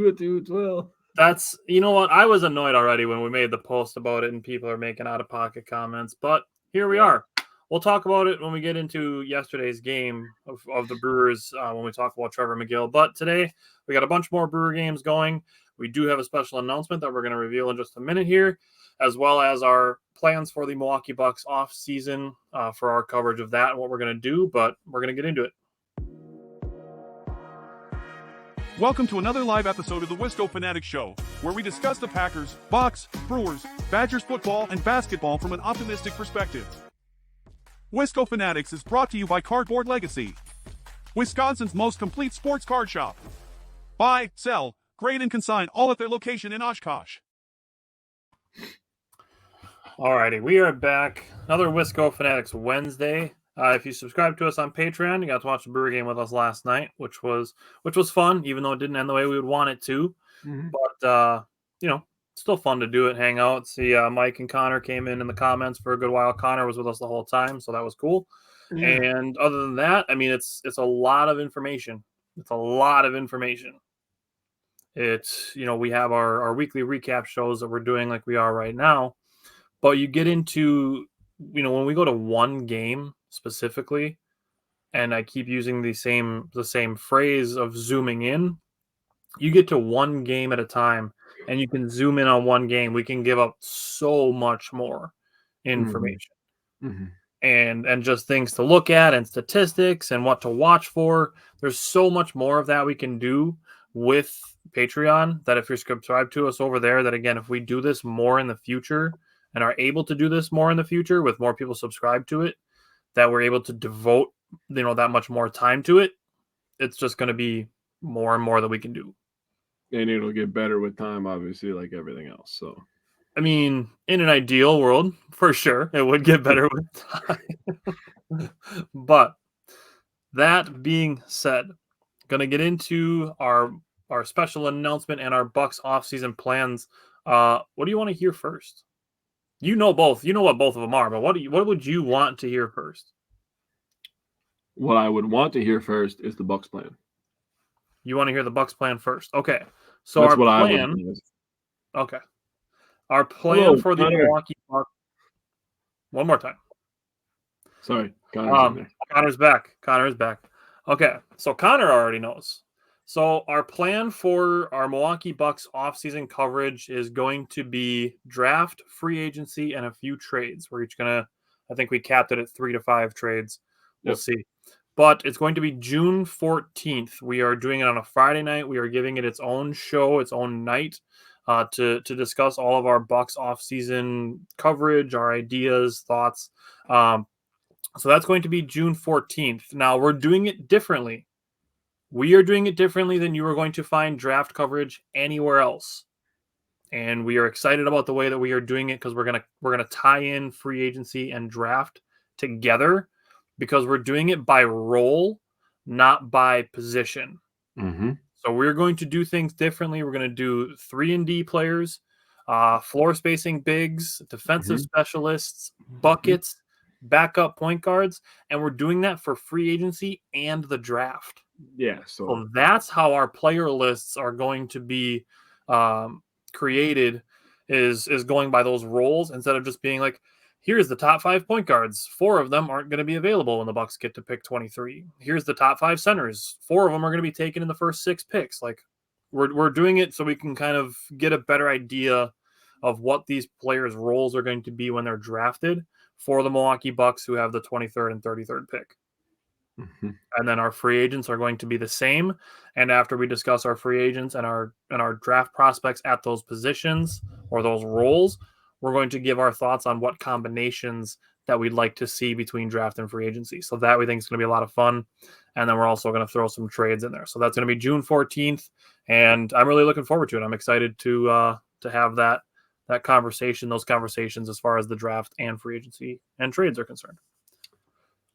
you would do as well. That's, you know what? I was annoyed already when we made the post about it and people are making out-of-pocket comments, but here we are. We'll talk about it when we get into yesterday's game of the Brewers when we talk about Trevor McGill. But today, we got a bunch more Brewer games going. We do have a special announcement that we're going to reveal in just a minute here, as well as our plans for the Milwaukee Bucks off-season for our coverage of that and what we're going to do, but we're going to get into it. Welcome to another live episode of the Wisco Fanatics Show, where we discuss the Packers, Bucks, Brewers, Badgers football, and basketball from an optimistic perspective. Wisco Fanatics is brought to you by Cardboard Legacy, Wisconsin's most complete sports card shop. Buy, sell, grade, and consign all at their location in Oshkosh. Alrighty, we are back. Another Wisco Fanatics Wednesday. If you subscribe to us on Patreon, you got to watch the Brewer game with us last night, which was fun, even though it didn't end the way we would want it to. Mm-hmm. But still fun to do it, hang out. See, Mike and Connor came in the comments for a good while. Connor was with us the whole time, so that was cool. Yeah. And other than that, I mean, it's a lot of information. It's a lot of information. It's, we have our weekly recap shows that we're doing like we are right now, but you get into, when we go to one game specifically, and I keep using the same phrase of zooming in, you get to one game at a time and you can zoom in on one game. We can give up so much more information. Mm-hmm. And just things to look at and statistics and what to watch for. There's so much more of that we can do with Patreon, that if you're subscribed to us over there, that again, if we do this more in the future and are able to do this more in the future with more people subscribed to it, that we're able to devote, that much more time to it, it's just going to be more and more that we can do. And it'll get better with time, obviously, like everything else. So, I mean, in an ideal world, for sure, it would get better with time. But that being said, going to get into our special announcement and our Bucks offseason plans. What do you want to hear first? You know both. You know what both of them are, but what would you want to hear first? What I would want to hear first is the Bucks plan. You want to hear the Bucks plan first? Okay. So that's our what plan. I would. Okay. Our plan for the Milwaukee Bucks. One more time. Sorry, Connor's back. Connor's back. Okay, so Connor already knows. So our plan for our Milwaukee Bucks offseason coverage is going to be draft, free agency, and a few trades. We're each going to, I think we capped it at 3 to 5 trades. We'll see. But it's going to be June 14th. We are doing it on a Friday night. We are giving it its own show, its own night to discuss all of our Bucks offseason coverage, our ideas, thoughts. So that's going to be June 14th. Now, we're doing it differently. We are doing it differently than you are going to find draft coverage anywhere else. And we are excited about the way that we are doing it because we're gonna tie in free agency and draft together because we're doing it by role, not by position. Mm-hmm. So we're going to do things differently. We're going to do 3-and-D players, floor spacing bigs, defensive specialists, buckets, backup point guards, and we're doing that for free agency and the draft. Yeah, so that's how our player lists are going to be created, is going by those roles instead of just being like, here's the top 5 point guards. 4 of them aren't going to be available when the Bucks get to pick 23. Here's the top 5 centers. 4 of them are going to be taken in the first 6 picks. Like we're doing it so we can kind of get a better idea of what these players' roles are going to be when they're drafted for the Milwaukee Bucks, who have the 23rd and 33rd pick. Mm-hmm. And then our free agents are going to be the same. And after we discuss our free agents and our draft prospects at those positions or those roles, we're going to give our thoughts on what combinations that we'd like to see between draft and free agency. So that we think is going to be a lot of fun. And then we're also going to throw some trades in there. So that's going to be June 14th. And I'm really looking forward to it. I'm excited to have that conversation, those conversations as far as the draft and free agency and trades are concerned.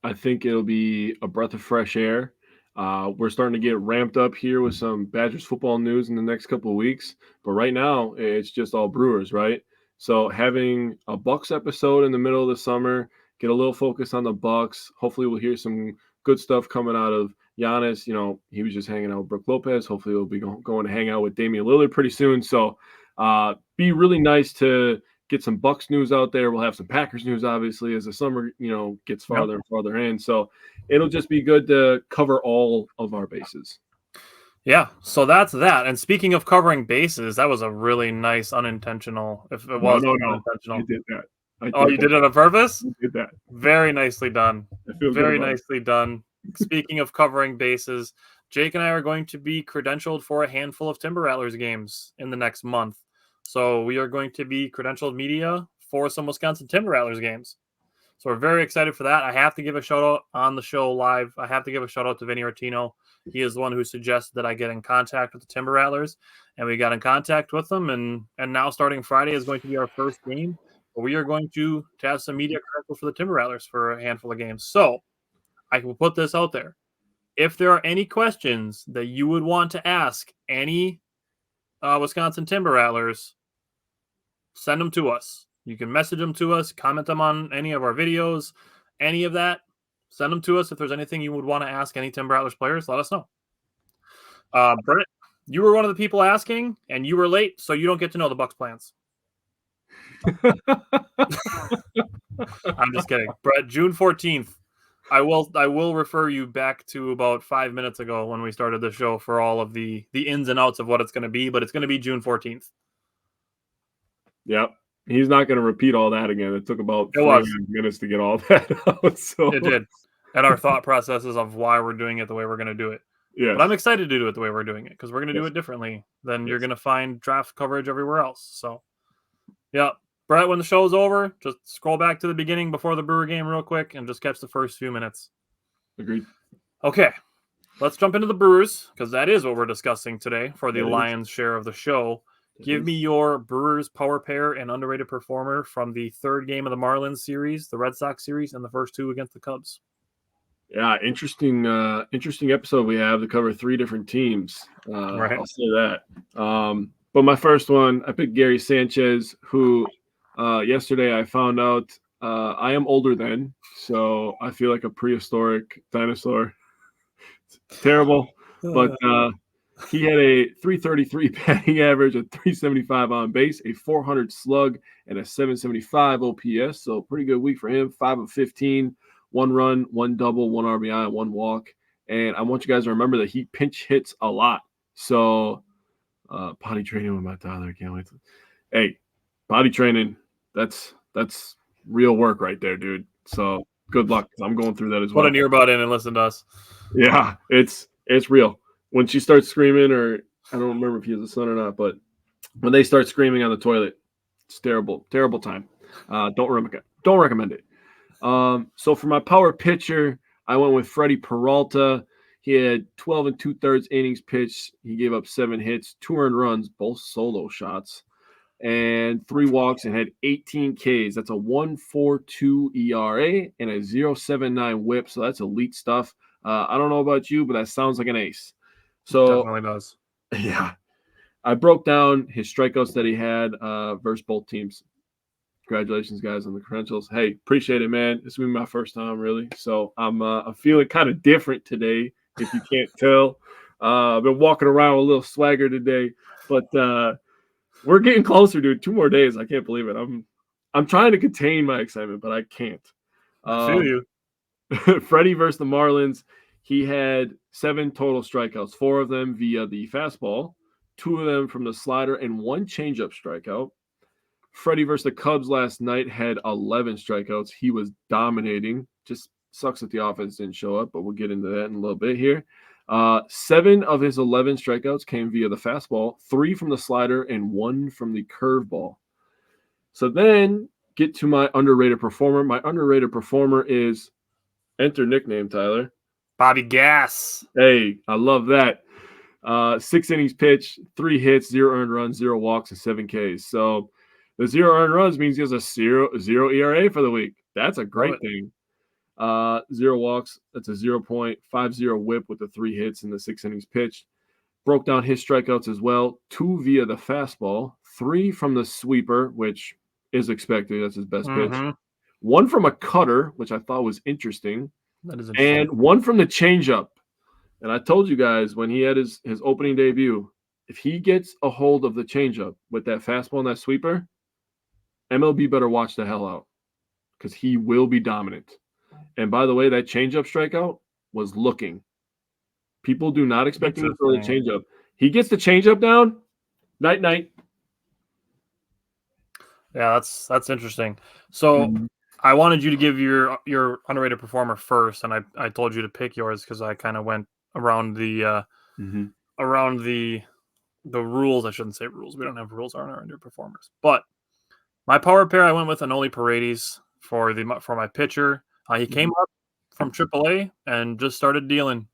I think it'll be a breath of fresh air. We're starting to get ramped up here with some Badgers football news in the next couple of weeks. But right now, it's just all Brewers, right? So having a Bucks episode in the middle of the summer, get a little focus on the Bucks. Hopefully we'll hear some good stuff coming out of Giannis, he was just hanging out with Brook Lopez. Hopefully he'll be going to hang out with Damian Lillard pretty soon. So be really nice to get some Bucks news out there. We'll have some Packers news, obviously, as the summer, gets farther and farther in. So it'll just be good to cover all of our bases. Yeah, so that's that. And speaking of covering bases, that was a really nice unintentional. If it was unintentional, I did that. You did it on purpose? I did that. Very nicely done. Very nicely done. Speaking of covering bases, Jake and I are going to be credentialed for a handful of Timber Rattlers games in the next month. So we are going to be credentialed media for some Wisconsin Timber Rattlers games. So we're very excited for that. I have to give a shout out on the show live. I have to give a shout out to Vinny Artino. He is the one who suggested that I get in contact with the Timber Rattlers, and we got in contact with them. And now starting Friday is going to be our first game. But we are going to have some media credentials for the Timber Rattlers for a handful of games. So I will put this out there. If there are any questions that you would want to ask any Wisconsin Timber Rattlers, send them to us. You can message them to us, comment them on any of our videos, any of that. Send them to us. If there's anything you would want to ask any Timber Rattlers players, let us know. Brett, you were one of the people asking, and you were late, so you don't get to know the Bucks plans. I'm just kidding. Brett, June 14th. I will refer you back to about 5 minutes ago when we started the show for all of the ins and outs of what it's going to be, but it's going to be June 14th. Yep. He's not going to repeat all that again. It took about 3 minutes to get all that out. So. It did. And our thought processes of why we're doing it the way we're going to do it. Yeah. But I'm excited to do it the way we're doing it because we're going to do it differently than you're going to find draft coverage everywhere else. So, yeah. Brett, when the show's over, just scroll back to the beginning before the Brewer game real quick and just catch the first few minutes. Agreed. Okay. Let's jump into the Brewers because that is what we're discussing today for the Lions share of the show. Give me your Brewers power pair and underrated performer from the third game of the Marlins series, the Red Sox series, and the first two against the Cubs. Yeah, interesting episode we have to cover 3 different teams. Right. I'll say that. But my first one, I picked Gary Sanchez, who yesterday I found out I am older than, so I feel like a prehistoric dinosaur. It's terrible, but he had a 333 batting average, a 375 on base, a 400 slug, and a 775 OPS. So pretty good week for him. 5 of 15, 1 run, 1 double, 1 RBI, 1 walk. And I want you guys to remember that he pinch hits a lot. So potty training with my Tyler. Can't wait. Hey, potty training, that's real work right there, dude. So good luck. I'm going through that as well. Put an earbud in and listen to us. Yeah, it's real. When she starts screaming, or I don't remember if he has a son or not, but when they start screaming on the toilet, it's terrible time. Don't recommend it. So for my power pitcher, I went with Freddie Peralta. He had 12 2/3 innings pitched. He gave up 7 hits, 2 earned runs, both solo shots, and 3 walks, and had 18 Ks. That's a 1.42 ERA and a 0.79 WHIP. So that's elite stuff. I don't know about you, but that sounds like an ace. So definitely does. Yeah. I broke down his strikeouts that he had versus both teams. Congratulations, guys, on the credentials. Hey, appreciate it, man. This will be my first time, really. So I'm feeling kind of different today, if you can't tell. I've been walking around with a little swagger today, but we're getting closer, dude. 2 more days. I can't believe it. I'm trying to contain my excitement, but I can't. I feel you. Freddie versus the Marlins. He had 7 total strikeouts, 4 of them via the fastball, 2 of them from the slider, and 1 changeup strikeout. Freddie versus the Cubs last night had 11 strikeouts. He was dominating. Just sucks that the offense didn't show up, but we'll get into that in a little bit here. 7 of his 11 strikeouts came via the fastball, 3 from the slider, and 1 from the curveball. So then get to my underrated performer. My underrated performer is, enter nickname, Tyler. Bobby Gas. Hey, I love that. 6 innings pitched, 3 hits, 0 earned runs, 0 walks, and 7 Ks. So the 0 earned runs means he has a 0 ERA for the week. That's a great thing. 0 walks. That's a 0.50 WHIP with the 3 hits and the 6 innings pitched. Broke down his strikeouts as well. 2 via the fastball, 3 from the sweeper, which is expected. That's his best pitch. 1 from a cutter, which I thought was interesting. That is interesting. And 1 from the changeup. And I told you guys when he had his opening debut, if he gets a hold of the changeup with that fastball and that sweeper, MLB better watch the hell out because he will be dominant. And by the way, that changeup strikeout was looking. People do not expect him to throw the changeup. He gets the changeup down, night. Yeah, that's interesting. So I wanted you to give your underrated performer first, and I told you to pick yours because I kind of went around the around the rules. I shouldn't say rules. We don't have rules on our underperformers. But my power pair, I went with Anoli Paredes for my pitcher. He came up from AAA and just started dealing.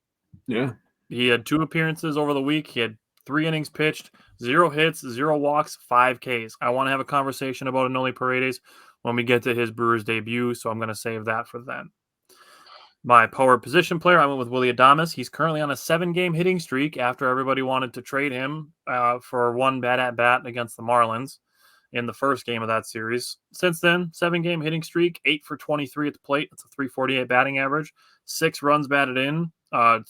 Yeah. He had 2 appearances over the week. He had 3 innings pitched, 0 hits, 0 walks, 5 Ks. I want to have a conversation about Anoli Paredes when we get to his Brewers debut, so I'm going to save that for then. My power position player, I went with Willy Adames. He's currently on a 7-game hitting streak after everybody wanted to trade him for 1 bad at-bat against the Marlins in the first game of that series. Since then, 7-game hitting streak, 8 for 23 at the plate. That's a 348 batting average, 6 runs batted in,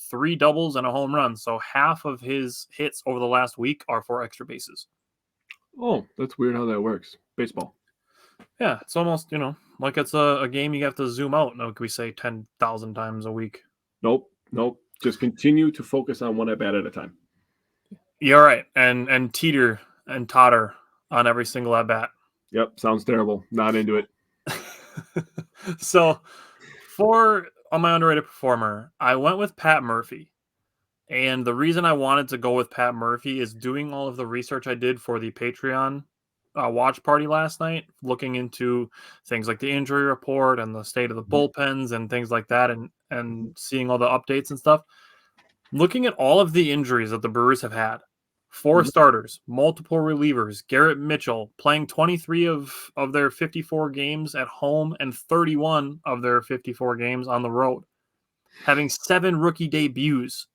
3 doubles and a home run. So half of his hits over the last week are for extra bases. Oh, that's weird how that works. Baseball. Yeah, it's almost, like it's a game you have to zoom out. Like we say 10,000 times a week. Nope. Just continue to focus on one at bat at a time. You're right. And teeter and totter on every single at bat. Yep, sounds terrible. Not into it. So on my underrated performer, I went with Pat Murphy. And the reason I wanted to go with Pat Murphy is doing all of the research I did for the Patreon watch party last night, looking into things like the injury report and the state of the bullpens and things like that, and seeing all the updates and stuff. Looking at all of the injuries that the Brewers have had, 4 starters, multiple relievers, Garrett Mitchell playing 23 of their 54 games at home and 31 of their 54 games on the road, having 7 rookie debuts.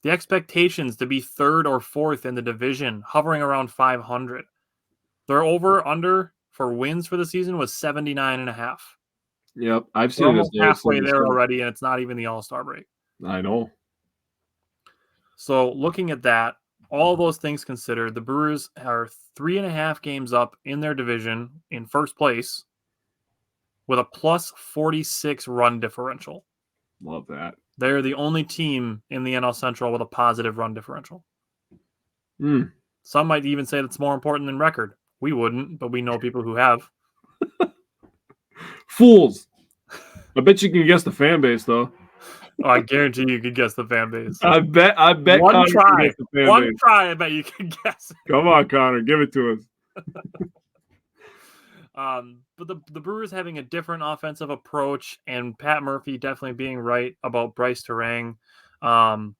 The expectations to be 3rd or 4th in the division, hovering around 500. Their over-under for wins for the season was 79.5. Yep, I've seen almost halfway there already, and it's not even the All-Star break. I know. So looking at that, all those things considered, the Brewers are 3.5 games up in their division in first place with a plus 46 run differential. Love that. They're the only team in the NL Central with a positive run differential. Some might even say that's more important than record. We wouldn't, but we know people who have. Fools. I bet you can guess the fan base, though. Oh, I guarantee you could guess the fan base. I bet One Connor try. can guess the fan One base. try, I bet you can guess. Come on, Connor. Give it to us. But the Brewers having a different offensive approach, and Pat Murphy definitely being right about Bryce Terang. Bryce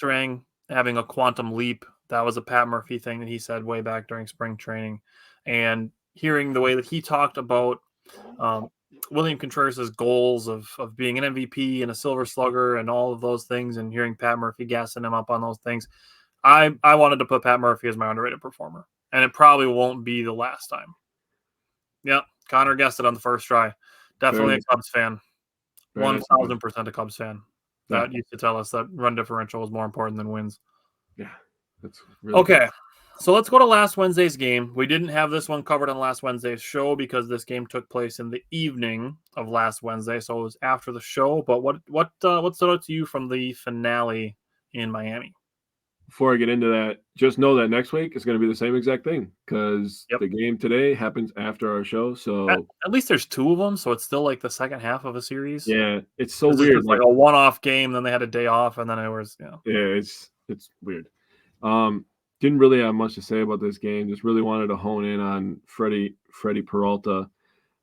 Terang having a quantum leap. That was a Pat Murphy thing that he said way back during spring training. And hearing the way that he talked about William Contreras' goals of being an MVP and a Silver Slugger and all of those things, and hearing Pat Murphy gassing him up on those things, I wanted to put Pat Murphy as my underrated performer. And it probably won't be the last time. Yep, Connor guessed it on the first try. Definitely a Cubs fan. 1,000% a Cubs fan. That used to tell us that run differential is more important than wins. Yeah, that's really okay. good. So let's go to last Wednesday's game. We didn't have this one covered on last Wednesday's show because this game took place in the evening of last Wednesday, so it was after the show. But what stood out to you from the finale in Miami? Before I get into that, just know that next week is going to be the same exact thing because the game today happens after our show. So at least there's 2 of them, so it's still like the second half of a series. Yeah, it's so weird. Like a one-off game, then they had a day off, and then it was Yeah, it's weird. Didn't really have much to say about this game. Just really wanted to hone in on Freddie Peralta.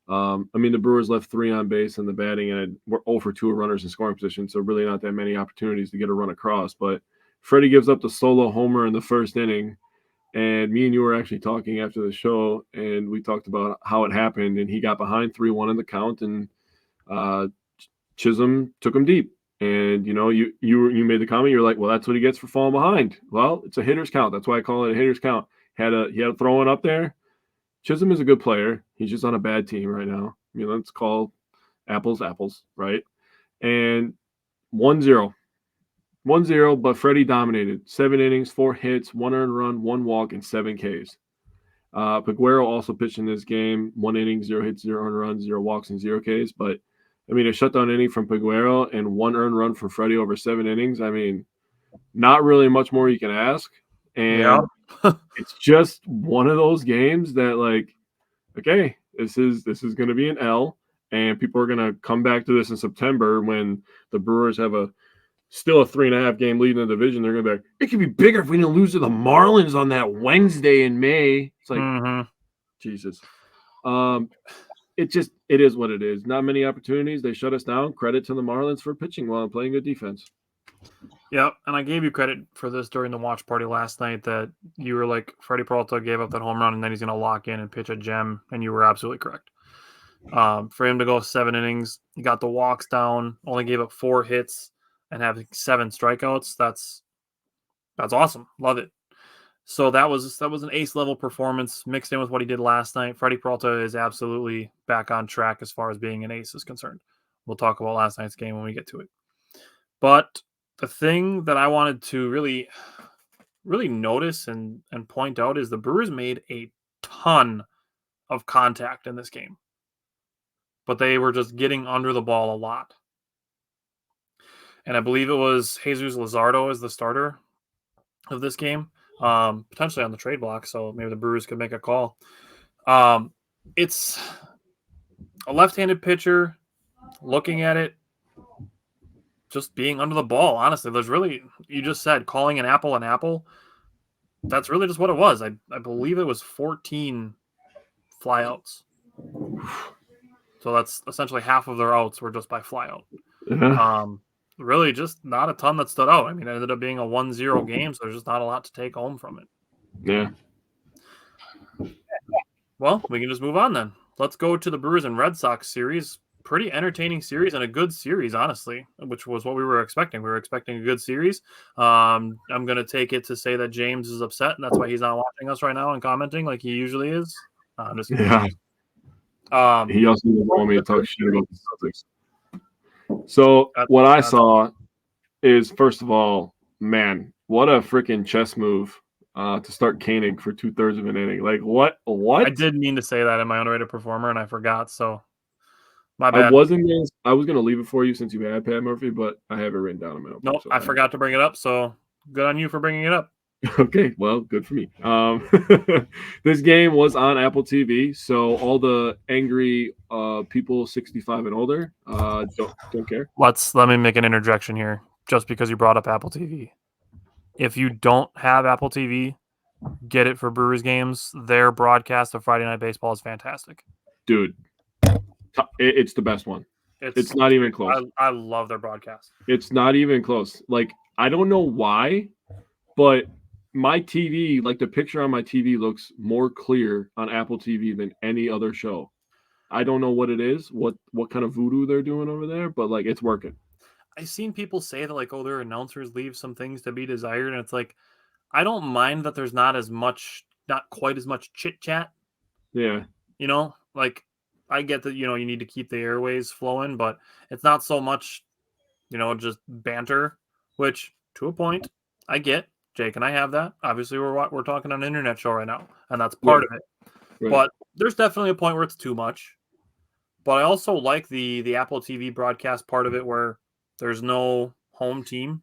I mean, the Brewers left 3 on base in the batting, and we're 0 for 2 runners in scoring position, so really not that many opportunities to get a run across. But Freddie gives up the solo homer in the first inning, and me and you were actually talking after the show, and we talked about how it happened, and he got behind 3-1 in the count, and Chisholm took him deep. And, you made the comment, you're like, well, that's what he gets for falling behind. Well, it's a hitter's count. That's why I call it a hitter's count. He had a throw-in up there. Chisholm is a good player. He's just on a bad team right now. I mean, let's call apples, right? And 1-0. 1-0, but Freddie dominated. 7 innings, 4 hits, 1 earned run, 1 walk, and 7 Ks. Peguero also pitched in this game. 1 inning, 0 hits, 0 earned runs, 0 walks, and 0 Ks. But, I mean, a shutdown inning from Peguero and 1 earned run from Freddie over 7 innings. I mean, not really much more you can ask. And it's just one of those games that, like, okay, this is going to be an L, and people are going to come back to this in September when the Brewers have still a 3.5 game lead in the division. They're going to be like, it could be bigger if we didn't lose to the Marlins on that Wednesday in May. It's like, Jesus. It is what it is. Not many opportunities. They shut us down. Credit to the Marlins for pitching well and playing good defense. Yeah, and I gave you credit for this during the watch party last night that you were like, Freddie Peralta gave up that home run and then he's going to lock in and pitch a gem, and you were absolutely correct. For him to go 7 innings, he got the walks down, only gave up 4 hits, and having 7 strikeouts. That's awesome. Love it. So that was an ace level performance mixed in with what he did last night. Freddie Peralta is absolutely back on track as far as being an ace is concerned. We'll talk about last night's game when we get to it. But the thing that I wanted to really, really notice and point out is the Brewers made a ton of contact in this game, but they were just getting under the ball a lot. And I believe it was Jesus Luzardo as the starter of this game, potentially on the trade block, so maybe the Brewers could make a call. It's a left-handed pitcher. Looking at it, just being under the ball, honestly. There's really, you just said, calling an apple. That's really just what it was. I believe it was 14 flyouts. So that's essentially half of their outs were just by flyout. Really just not a ton that stood out. I mean, it ended up being a 1-0 game, so there's just not a lot to take home from it. Yeah. Well, we can just move on then. Let's go to the Brewers and Red Sox series. Pretty entertaining series and a good series, honestly, which was what we were expecting. We were expecting a good series. I'm going to take it to say that James is upset, and that's why he's not watching us right now and commenting like he usually is. I'm just kidding. Yeah. He also didn't want me to talk shit about the Celtics. So what I saw is, first of all, man, what a freaking chess move to start Koenig for 2/3 of an inning. Like, what? I did mean to say that in my underrated performer, and I forgot, so my bad. I was going to leave it for you since you had Pat Murphy, but I have it written down in my notebook. Nope, so I forgot to bring it up, so good on you for bringing it up. Okay, well, good for me. This game was on Apple TV, so all the angry people 65 and older don't care. Let me make an interjection here, just because you brought up Apple TV. If you don't have Apple TV, get it for Brewers games. Their broadcast of Friday Night Baseball is fantastic. Dude, it's the best one. It's not even close. I love their broadcast. It's not even close. Like, I don't know why, but my TV, like the picture on my TV looks more clear on Apple TV than any other show. I don't know what it is, what kind of voodoo they're doing over there, but like it's working. I've seen people say that like, oh, their announcers leave some things to be desired, and it's like, I don't mind that there's not quite as much chit chat. Yeah. You know, like I get that, you need to keep the airways flowing, but it's not so much, just banter, which to a point I get. Jake and I have that. Obviously, we're talking on an internet show right now, and that's part of it. Right. But there's definitely a point where it's too much. But I also like the Apple TV broadcast part of it where there's no home team.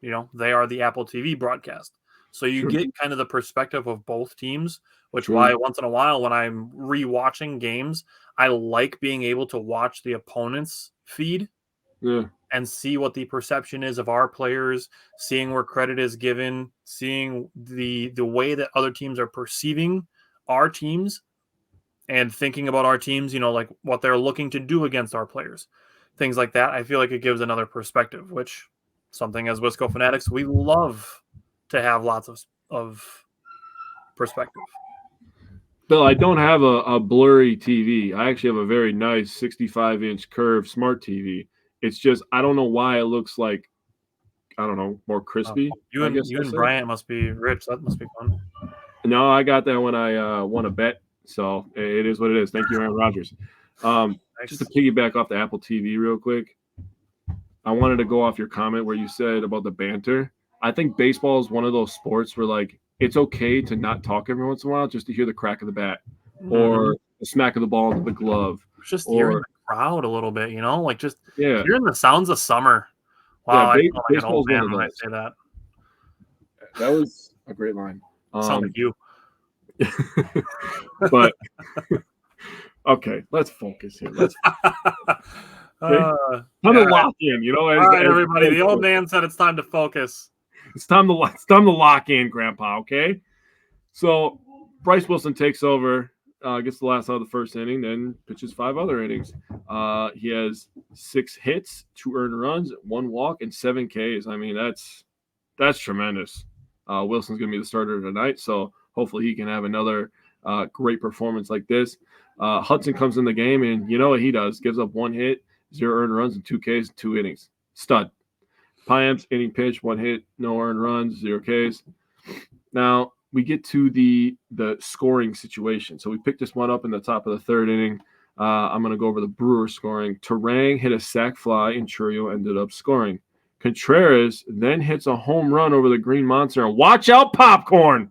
They are the Apple TV broadcast. So you get kind of the perspective of both teams, which why once in a while when I'm rewatching games, I like being able to watch the opponent's feed. Yeah. And see what the perception is of our players, seeing where credit is given, seeing the way that other teams are perceiving our teams and thinking about our teams, like what they're looking to do against our players, things like that. I feel like it gives another perspective, which something as Wisco fanatics, we love to have lots of perspective. Bill, I don't have a blurry TV. I actually have a very nice 65-inch curved smart TV. It's just, I don't know why it looks like, I don't know, more crispy. You and Bryant must be rich. That must be fun. No, I got that when I won a bet. So it is what it is. Thank you, Aaron Rodgers. Just to piggyback off the Apple TV real quick. I wanted to go off your comment where you said about the banter. I think baseball is one of those sports where like it's okay to not talk every once in a while just to hear the crack of the bat or the smack of the ball into the glove. Just Or hearing the crowd a little bit, like just yeah, hearing the sounds of summer. yeah. Wow, I feel like an Baseball old is one man of when I those. say that. That was a great line. Sound like you. But okay, let's focus here. Let's time to lock in. All right, everybody. The old man said it's time to focus. It's time to lock in, Grandpa. Okay. So Bryce Wilson takes over, gets the last out of the first inning, then pitches 5 other innings. He has 6 hits, 2 earned runs, 1 walk, and 7 Ks. I mean, that's tremendous. Wilson's going to be the starter tonight, so hopefully he can have another great performance like this. Hudson comes in the game, and you know what he does? Gives up 1 hit, 0 earned runs, and 2 Ks, 2 innings. Stud. Payamps, inning pitch, 1 hit, no earned runs, 0 Ks. Now we get to the scoring situation. So we picked this one up in the top of the 3rd inning. I'm going to go over the Brewers scoring. Terang hit a sac fly, and Churio ended up scoring. Contreras then hits a home run over the Green Monster. And watch out, Popcorn!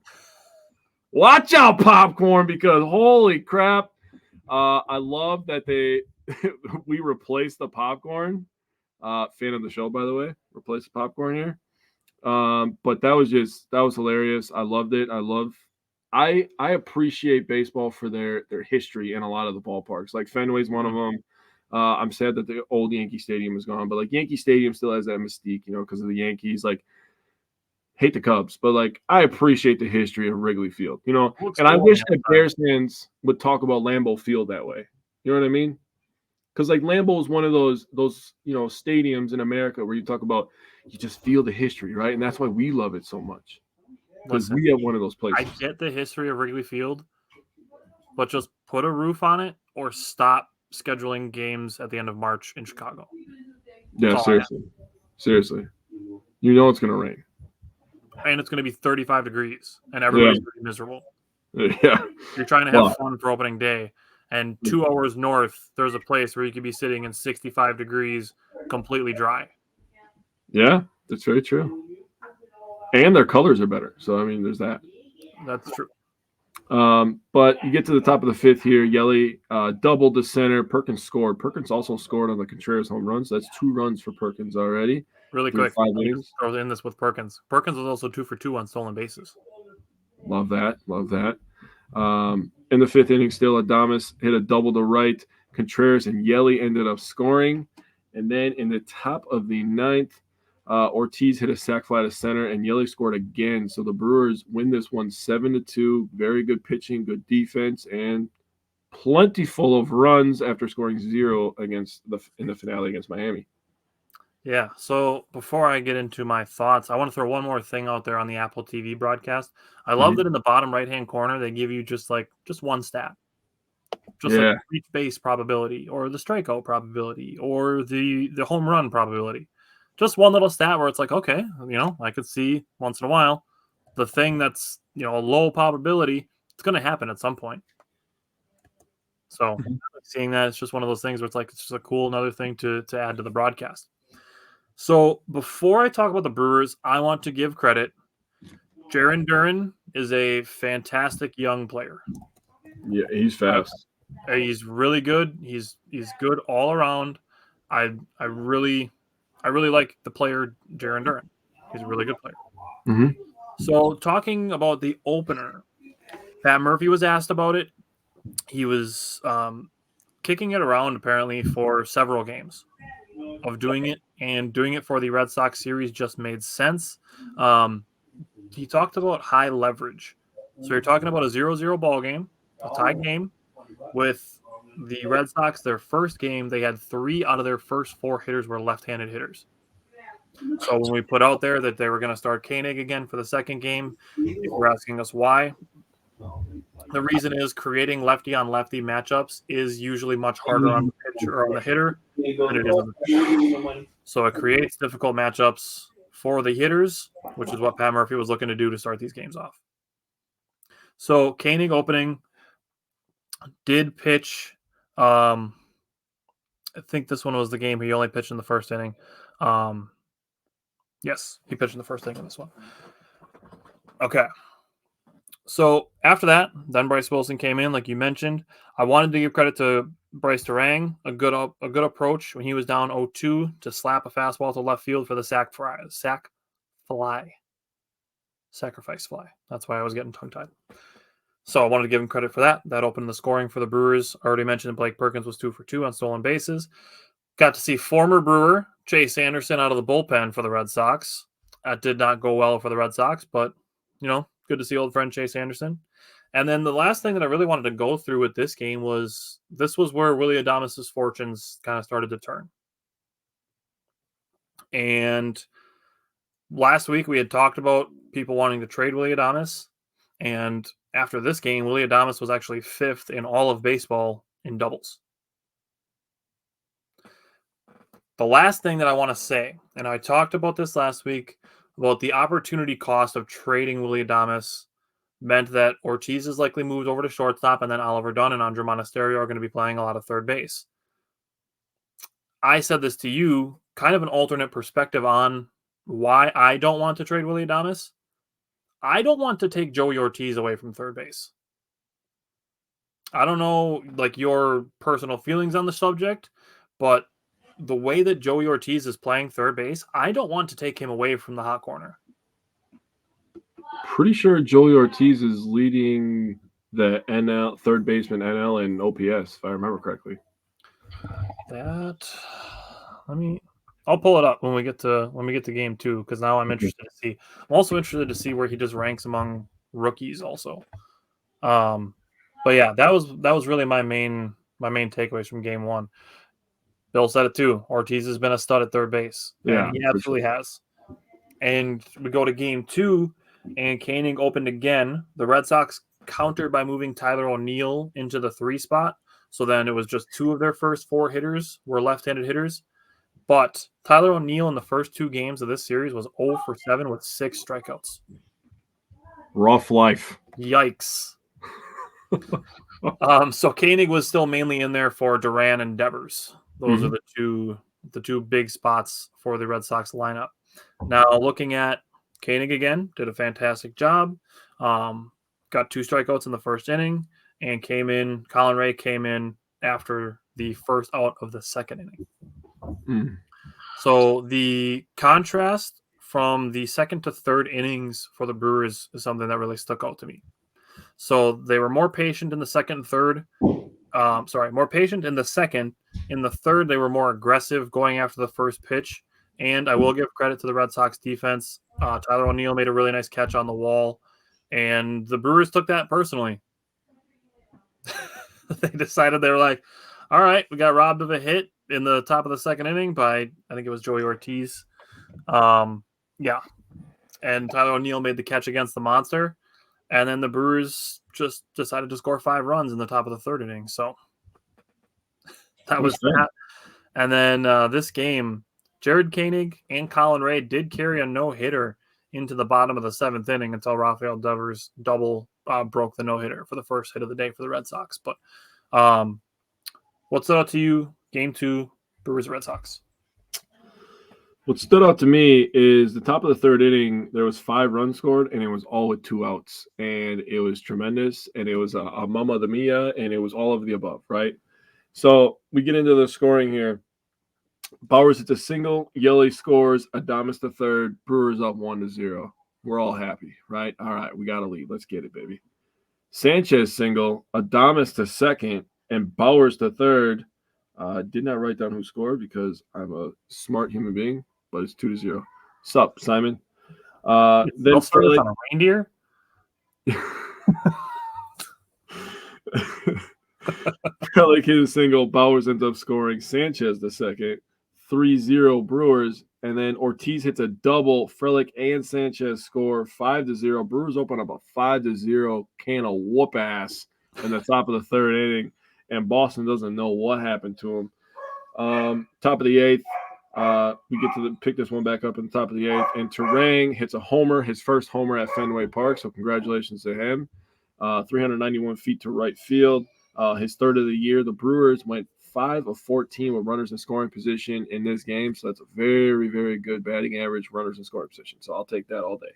Watch out, Popcorn, because holy crap. I love that we replaced the Popcorn. Fan of the show, by the way. Replace the Popcorn here. But that was hilarious. I loved it. I appreciate baseball for their history in a lot of the ballparks. Like Fenway's one of them. I'm sad that the old Yankee Stadium is gone, but like Yankee Stadium still has that mystique, because of the Yankees. Like, hate the Cubs, but like I appreciate the history of Wrigley Field, and I wish that Bears fans would talk about Lambeau Field that way. You know what I mean? Because like Lambeau is one of those stadiums in America where you talk about you just feel the history, right? And that's why we love it so much because we have one of those places. I get the history of Wrigley Field, but just put a roof on it or stop scheduling games at the end of March in Chicago. Yeah, seriously. You know it's going to rain. And it's going to be 35 degrees, and everybody's going to be miserable. Yeah. You're trying to have fun for opening day, and 2 hours north, there's a place where you could be sitting in 65 degrees, completely dry. Yeah, that's very true. And their colors are better. So, I mean, there's that. That's true. But you get to the top of the 5th here. Yelly doubled to center. Perkins scored. Perkins also scored on the Contreras home run. So that's 2 runs for Perkins already. Really quick, throw in this with Perkins. Perkins was also 2 for 2 on stolen bases. Love that. In the 5th inning, still Adames hit a double to right. Contreras and Yelly ended up scoring. And then in the top of the 9th, Ortiz hit a sac fly to center, and Yelly scored again. So the Brewers win this one 7-2. Very good pitching, good defense, and plentiful of runs after scoring 0 in the finale against Miami. Yeah, so before I get into my thoughts, I want to throw one more thing out there on the Apple TV broadcast. I love that in the bottom right-hand corner, they give you just one stat. Like the reach base probability or the strikeout probability or the home run probability. Just one little stat where it's like, okay, I could see once in a while the thing that's, a low probability, it's going to happen at some point. So seeing that, it's just one of those things where it's just a cool another thing to add to the broadcast. So before I talk about the Brewers, I want to give credit. Jarren Duran is a fantastic young player. Yeah, he's fast. He's really good. He's good all around. I really like the player Jarren Duran. He's a really good player. Mm-hmm. So talking about the opener, Pat Murphy was asked about it. He was kicking it around apparently for several games of doing it, and doing it for the Red Sox series just made sense. He talked about high leverage. So you're talking about a 0-0 ball game, a tied game with the Red Sox. Their first game, they had 3 out of their first 4 hitters were left-handed hitters. So when we put out there that they were going to start Koenig again for the second game, people were asking us why. The reason is creating lefty-on-lefty matchups is usually much harder on the pitcher or on the hitter than it is on the pitcher. So it creates difficult matchups for the hitters, which is what Pat Murphy was looking to do to start these games off. So Koenig opening did pitch. I think this one was the game he only pitched in the first inning. Yes, he pitched in the first inning of this one. Okay. So after that, then Bryce Wilson came in, like you mentioned. I wanted to give credit to Bryce Durang, a good approach when he was down 0-2 to slap a fastball to left field for the sacrifice fly. That's why I was getting tongue-tied. So I wanted to give him credit for that. That opened the scoring for the Brewers. I already mentioned Blake Perkins was 2 for 2 on stolen bases. Got to see former Brewer Chase Anderson out of the bullpen for the Red Sox. That did not go well for the Red Sox, but, good to see old friend Chase Anderson. And then the last thing that I really wanted to go through with this game was where Willy Adames' fortunes kind of started to turn. And last week we had talked about people wanting to trade Willy Adames. And after this game, Willy Adames was actually 5th in all of baseball in doubles. The last thing that I want to say, and I talked about this last week, about the opportunity cost of trading Willy Adames meant that Ortiz is likely moved over to shortstop, and then Oliver Dunn and Andrew Monasterio are going to be playing a lot of third base. I said this to you, kind of an alternate perspective on why I don't want to trade Willy Adames. I don't want to take Joey Ortiz away from third base. I don't know, your personal feelings on the subject, but the way that Joey Ortiz is playing third base, I don't want to take him away from the hot corner. Pretty sure Joey Ortiz is leading the NL third baseman NL and OPS, if I remember correctly. I'll pull it up when we get to game 2, because now I'm interested to see. I'm also interested to see where he just ranks among rookies also. But yeah, that was really my main takeaways from game 1. Bill said it too. Ortiz has been a stud at third base. Yeah, he absolutely has. And we go to game 2, and Koenig opened again. The Red Sox countered by moving Tyler O'Neill into the 3 spot. So then it was just 2 of their first 4 hitters were left-handed hitters. But Tyler O'Neill in the first 2 games of this series was 0 for 7 with 6 strikeouts. Rough life. Yikes. So Koenig was still mainly in there for Duran and Devers. Those are the two big spots for the Red Sox lineup. Now, looking at Koenig again, did a fantastic job. Got 2 strikeouts in the first inning, and Colin Ray came in after the first out of the second inning. So the contrast from the second to third innings for the Brewers is something that really stuck out to me. So they were more patient in the second and third. More patient in the second. In the third, they were more aggressive going after the first pitch. And I will give credit to the Red Sox defense. Tyler O'Neill made a really nice catch on the wall. And the Brewers took that personally. They decided, they were like, all right, we got robbed of a hit in the top of the second inning by, I think it was Joey Ortiz. Yeah. And Tyler O'Neill made the catch against the monster. And then the Brewers just decided to score 5 runs in the top of the third inning. So that was that. And then this game, Jared Koenig and Colin Ray did carry a no-hitter into the bottom of the 7th inning until Rafael Devers double broke the no-hitter for the first hit of the day for the Red Sox. But what stood out to you, game 2, Brewers Red Sox? What stood out to me is the top of the third inning, there was 5 runs scored, and it was all with 2 outs. And it was tremendous, and it was a Mamma de Mia, and it was all of the above, right? So we get into the scoring here. Bowers hits a single, Yelly scores, Adames the third, Brewers up 1-0. We're all happy, right? All right, we got a lead. Let's get it, baby. Sanchez single, Adames to second, and Bowers to third. Did not write down who scored because I'm a smart human being, but it's 2-0. Sup, Simon? Then Frelick on a reindeer. Frelick hit a single. Bowers ends up scoring. Sanchez the second. 3-0 Brewers, and then Ortiz hits a double. Frelick and Sanchez score 5-0. Brewers open up a 5-0 can of whoop ass in the top of the third inning, and Boston doesn't know what happened to him. Top of the 8th, we get to pick this one back up in the top of the 8th, and Turang hits a homer, his first homer at Fenway Park, so congratulations to him. 391 feet to right field. His third of the year. The Brewers went 5 of 14 with runners in scoring position in this game. So that's a very, very good batting average, runners in scoring position. So I'll take that all day.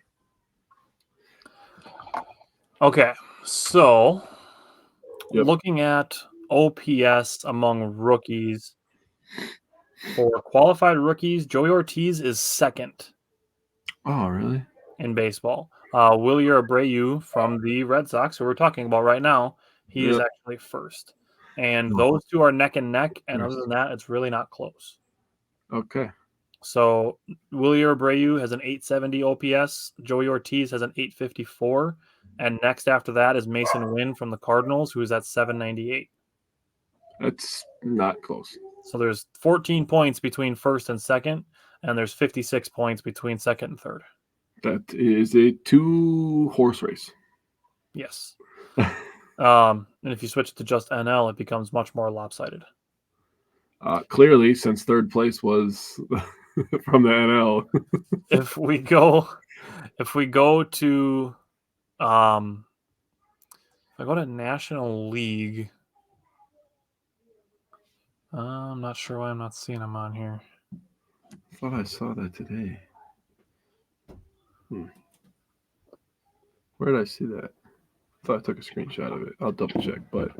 Okay, so Yep. looking at OPS among rookies, for qualified rookies, Joey Ortiz is second Oh, really? in baseball. Willie Abreu from the Red Sox, who we're talking about right now, he is Yep. actually first. And Oh. those two are neck and neck, and Yes. other than that, it's really not close. Okay. So Willie Abreu has an 870 OPS, Joey Ortiz has an 854, and next after that is Mason Wynn from the Cardinals, who's at 798. That's not close. So there's 14 points between first and second, and there's 56 points between second and third. That is a 2-horse race. Yes. And if you switch to just NL, it becomes much more lopsided. Clearly, since third place was from the NL. If we go to if I go to National League, I'm not sure why I'm not seeing them on here. I thought I saw that today. Where did I see that? I thought I took a screenshot of it. I'll double check, but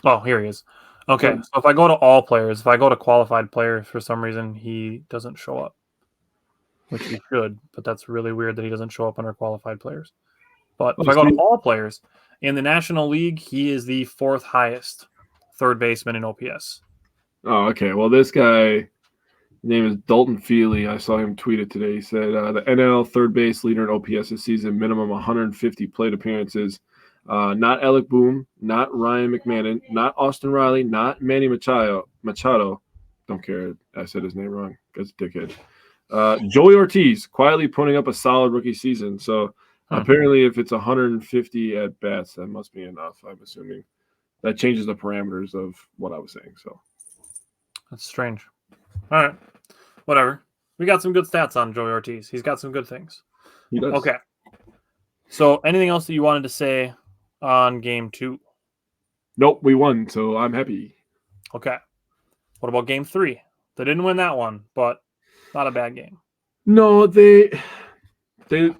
Oh, here he is. Okay, so if I go to all players, if I go to qualified player, for some reason he doesn't show up, which he should, but that's really weird that he doesn't show up under qualified players. But if I go to all players, in the National League, he is the fourth highest third baseman in OPS. Oh, okay. Well, this guy, his name is Dalton Feely. I saw him tweet it today. He said the NL third base leader in OPS this season, minimum 150 plate appearances. Not Alec Boom, not Ryan McMahon, not Austin Riley, not Manny Machado. Don't care. I said his name wrong. That's a dickhead. Joey Ortiz quietly putting up a solid rookie season. So apparently, if it's 150 at bats, that must be enough. I'm assuming that changes the parameters of what I was saying. So that's strange. All right, whatever. We got some good stats on Joey Ortiz. He's got some good things. he does. Okay. So, anything else that you wanted to say on game 2? Nope, we won, so I'm happy. Okay. What about game 3? They didn't win that one, but not a bad game. No, they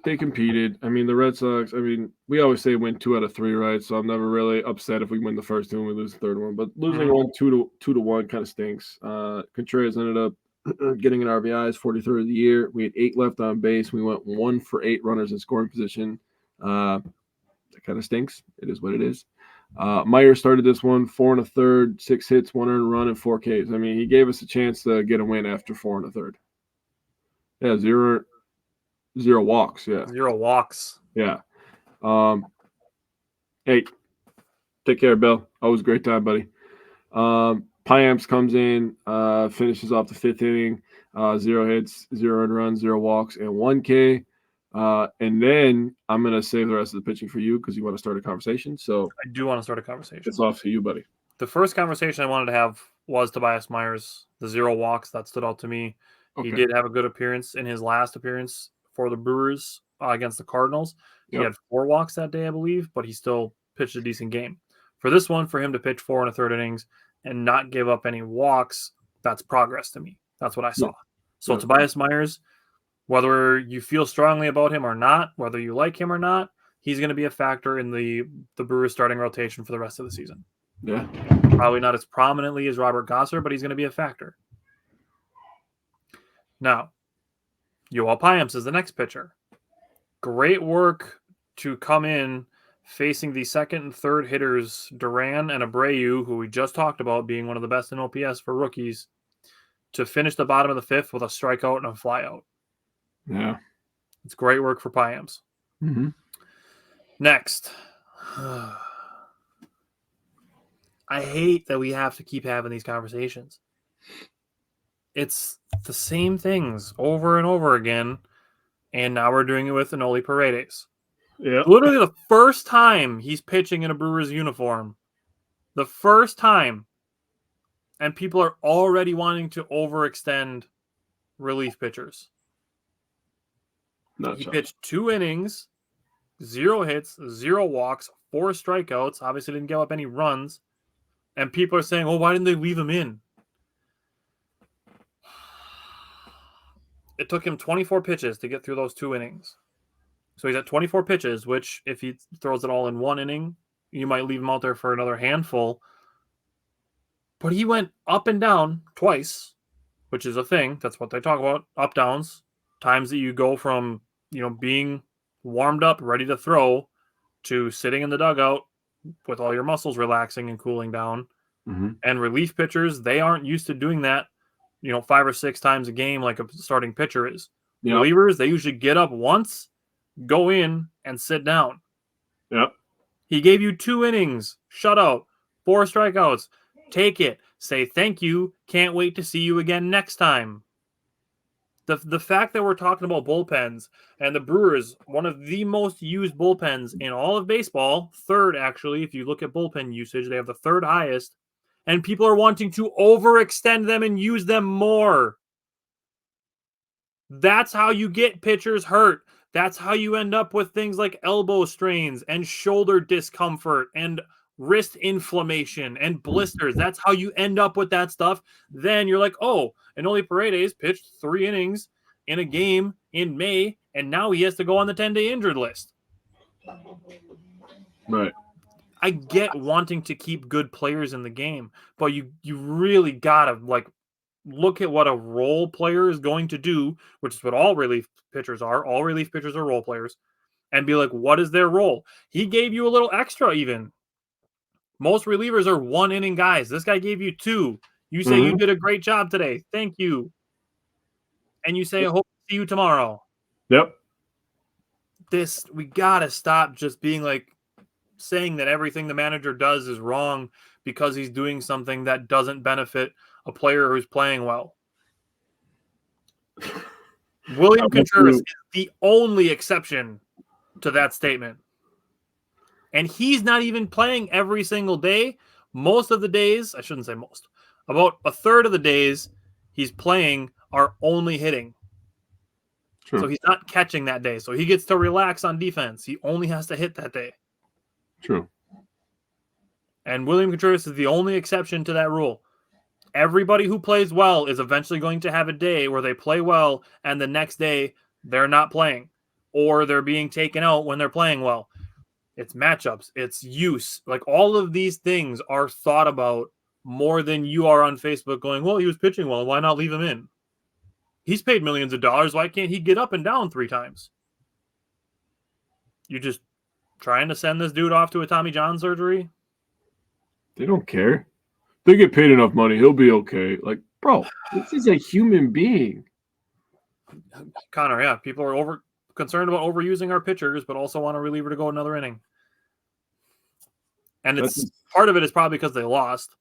competed. I mean, the Red Sox, I mean, we always say win 2 out of 3, right? So I'm never really upset if we win the first 2 and we lose the third one. But losing 2 to 1 kind of stinks. Contreras ended up getting an RBIs, 43rd of the year. We had 8 left on base. We went 1 for 8 runners in scoring position. That kind of stinks. It is what it is. Meyer started this one 4 1/3, 6 hits, 1 earned run, and 4 Ks. I mean, he gave us a chance to get a win after 4 1/3. Yeah, 0 walks. Yeah, 0 walks. Yeah. Hey, take care, Bill. Always a great time, buddy. Piamps comes in, finishes off the 5th inning, 0 hits, 0 earned runs, 0 walks, and 1 K. And then I'm going to save the rest of the pitching for you because you want to start a conversation. So I do want to start a conversation. It's off to you, buddy. The first conversation I wanted to have was Tobias Myers, the 0 walks. That stood out to me. Okay. He did have a good appearance in his last appearance for the Brewers against the Cardinals. He had 4 walks that day, I believe, but he still pitched a decent game. For this one, for him to pitch 4 1/3 innings and not give up any walks, that's progress to me. That's what I saw. So Tobias Myers, whether you feel strongly about him or not, whether you like him or not, he's going to be a factor in the Brewers starting rotation for the rest of the season. Yeah. Probably not as prominently as Robert Gosser, but he's going to be a factor. Now, Yoel Piamps is the next pitcher. Great work to come in facing the second and third hitters, Duran and Abreu, who we just talked about being one of the best in OPS for rookies, to finish the bottom of the 5th with a strikeout and a flyout. Yeah. It's great work for Piamps. Mm-hmm. Next. I hate that we have to keep having these conversations. It's the same things over and over again, and now we're doing it with Enoli Paredes. Yeah. Literally the first time he's pitching in a Brewers uniform. The first time. And people are already wanting to overextend relief pitchers. He pitched 2 innings, 0 hits, 0 walks, 4 strikeouts. Obviously didn't give up any runs. And people are saying, why didn't they leave him in? It took him 24 pitches to get through those 2 innings. So he's at 24 pitches, which if he throws it all in 1 inning, you might leave him out there for another handful. But he went up and down twice, which is a thing. That's what they talk about, up downs, times that you go from, being warmed up, ready to throw, to sitting in the dugout with all your muscles relaxing and cooling down. Mm-hmm. And relief pitchers, they aren't used to doing that, 5 or 6 times a game like a starting pitcher is. Yep. Relievers, they usually get up once, go in, and sit down. Yep. He gave you 2 innings, shutout, 4 strikeouts. Take it. Say thank you. Can't wait to see you again next time. The fact that we're talking about bullpens, and the Brewers, one of the most used bullpens in all of baseball, third actually, if you look at bullpen usage, they have the 3rd highest, and people are wanting to overextend them and use them more. That's how you get pitchers hurt. That's how you end up with things like elbow strains and shoulder discomfort and wrist inflammation and blisters. That's how you end up with that stuff. Then you're like, Enoli Paredes pitched 3 innings in a game in May, and now he has to go on the 10-day injured list. Right. I get wanting to keep good players in the game, but you really gotta look at what a role player is going to do, which is what all relief pitchers are. All relief pitchers are role players, and be like, what is their role? He gave you a little extra even. Most relievers are 1 inning guys. This guy gave you 2. You say you did a great job today. Thank you. And you say, I hope to see you tomorrow. Yep. We got to stop just being saying that everything the manager does is wrong because he's doing something that doesn't benefit a player who's playing well. William Contreras is the only exception to that statement. And he's not even playing every single day. Most of the days, I shouldn't say most, about a third of the days he's playing are only hitting. True. So he's not catching that day. So he gets to relax on defense. He only has to hit that day. True. And William Contreras is the only exception to that rule. Everybody who plays well is eventually going to have a day where they play well and the next day they're not playing or they're being taken out when they're playing well. It's matchups. It's use. All of these things are thought about more than you are on Facebook going, well, he was pitching well. Why not leave him in? He's paid millions of dollars. Why can't he get up and down 3 times? You just trying to send this dude off to a Tommy John surgery? They don't care. They get paid enough money. He'll be okay. Bro, this is a human being. Connor, yeah. People are concerned about overusing our pitchers, but also want a reliever to go another inning. And part of it is probably because they lost.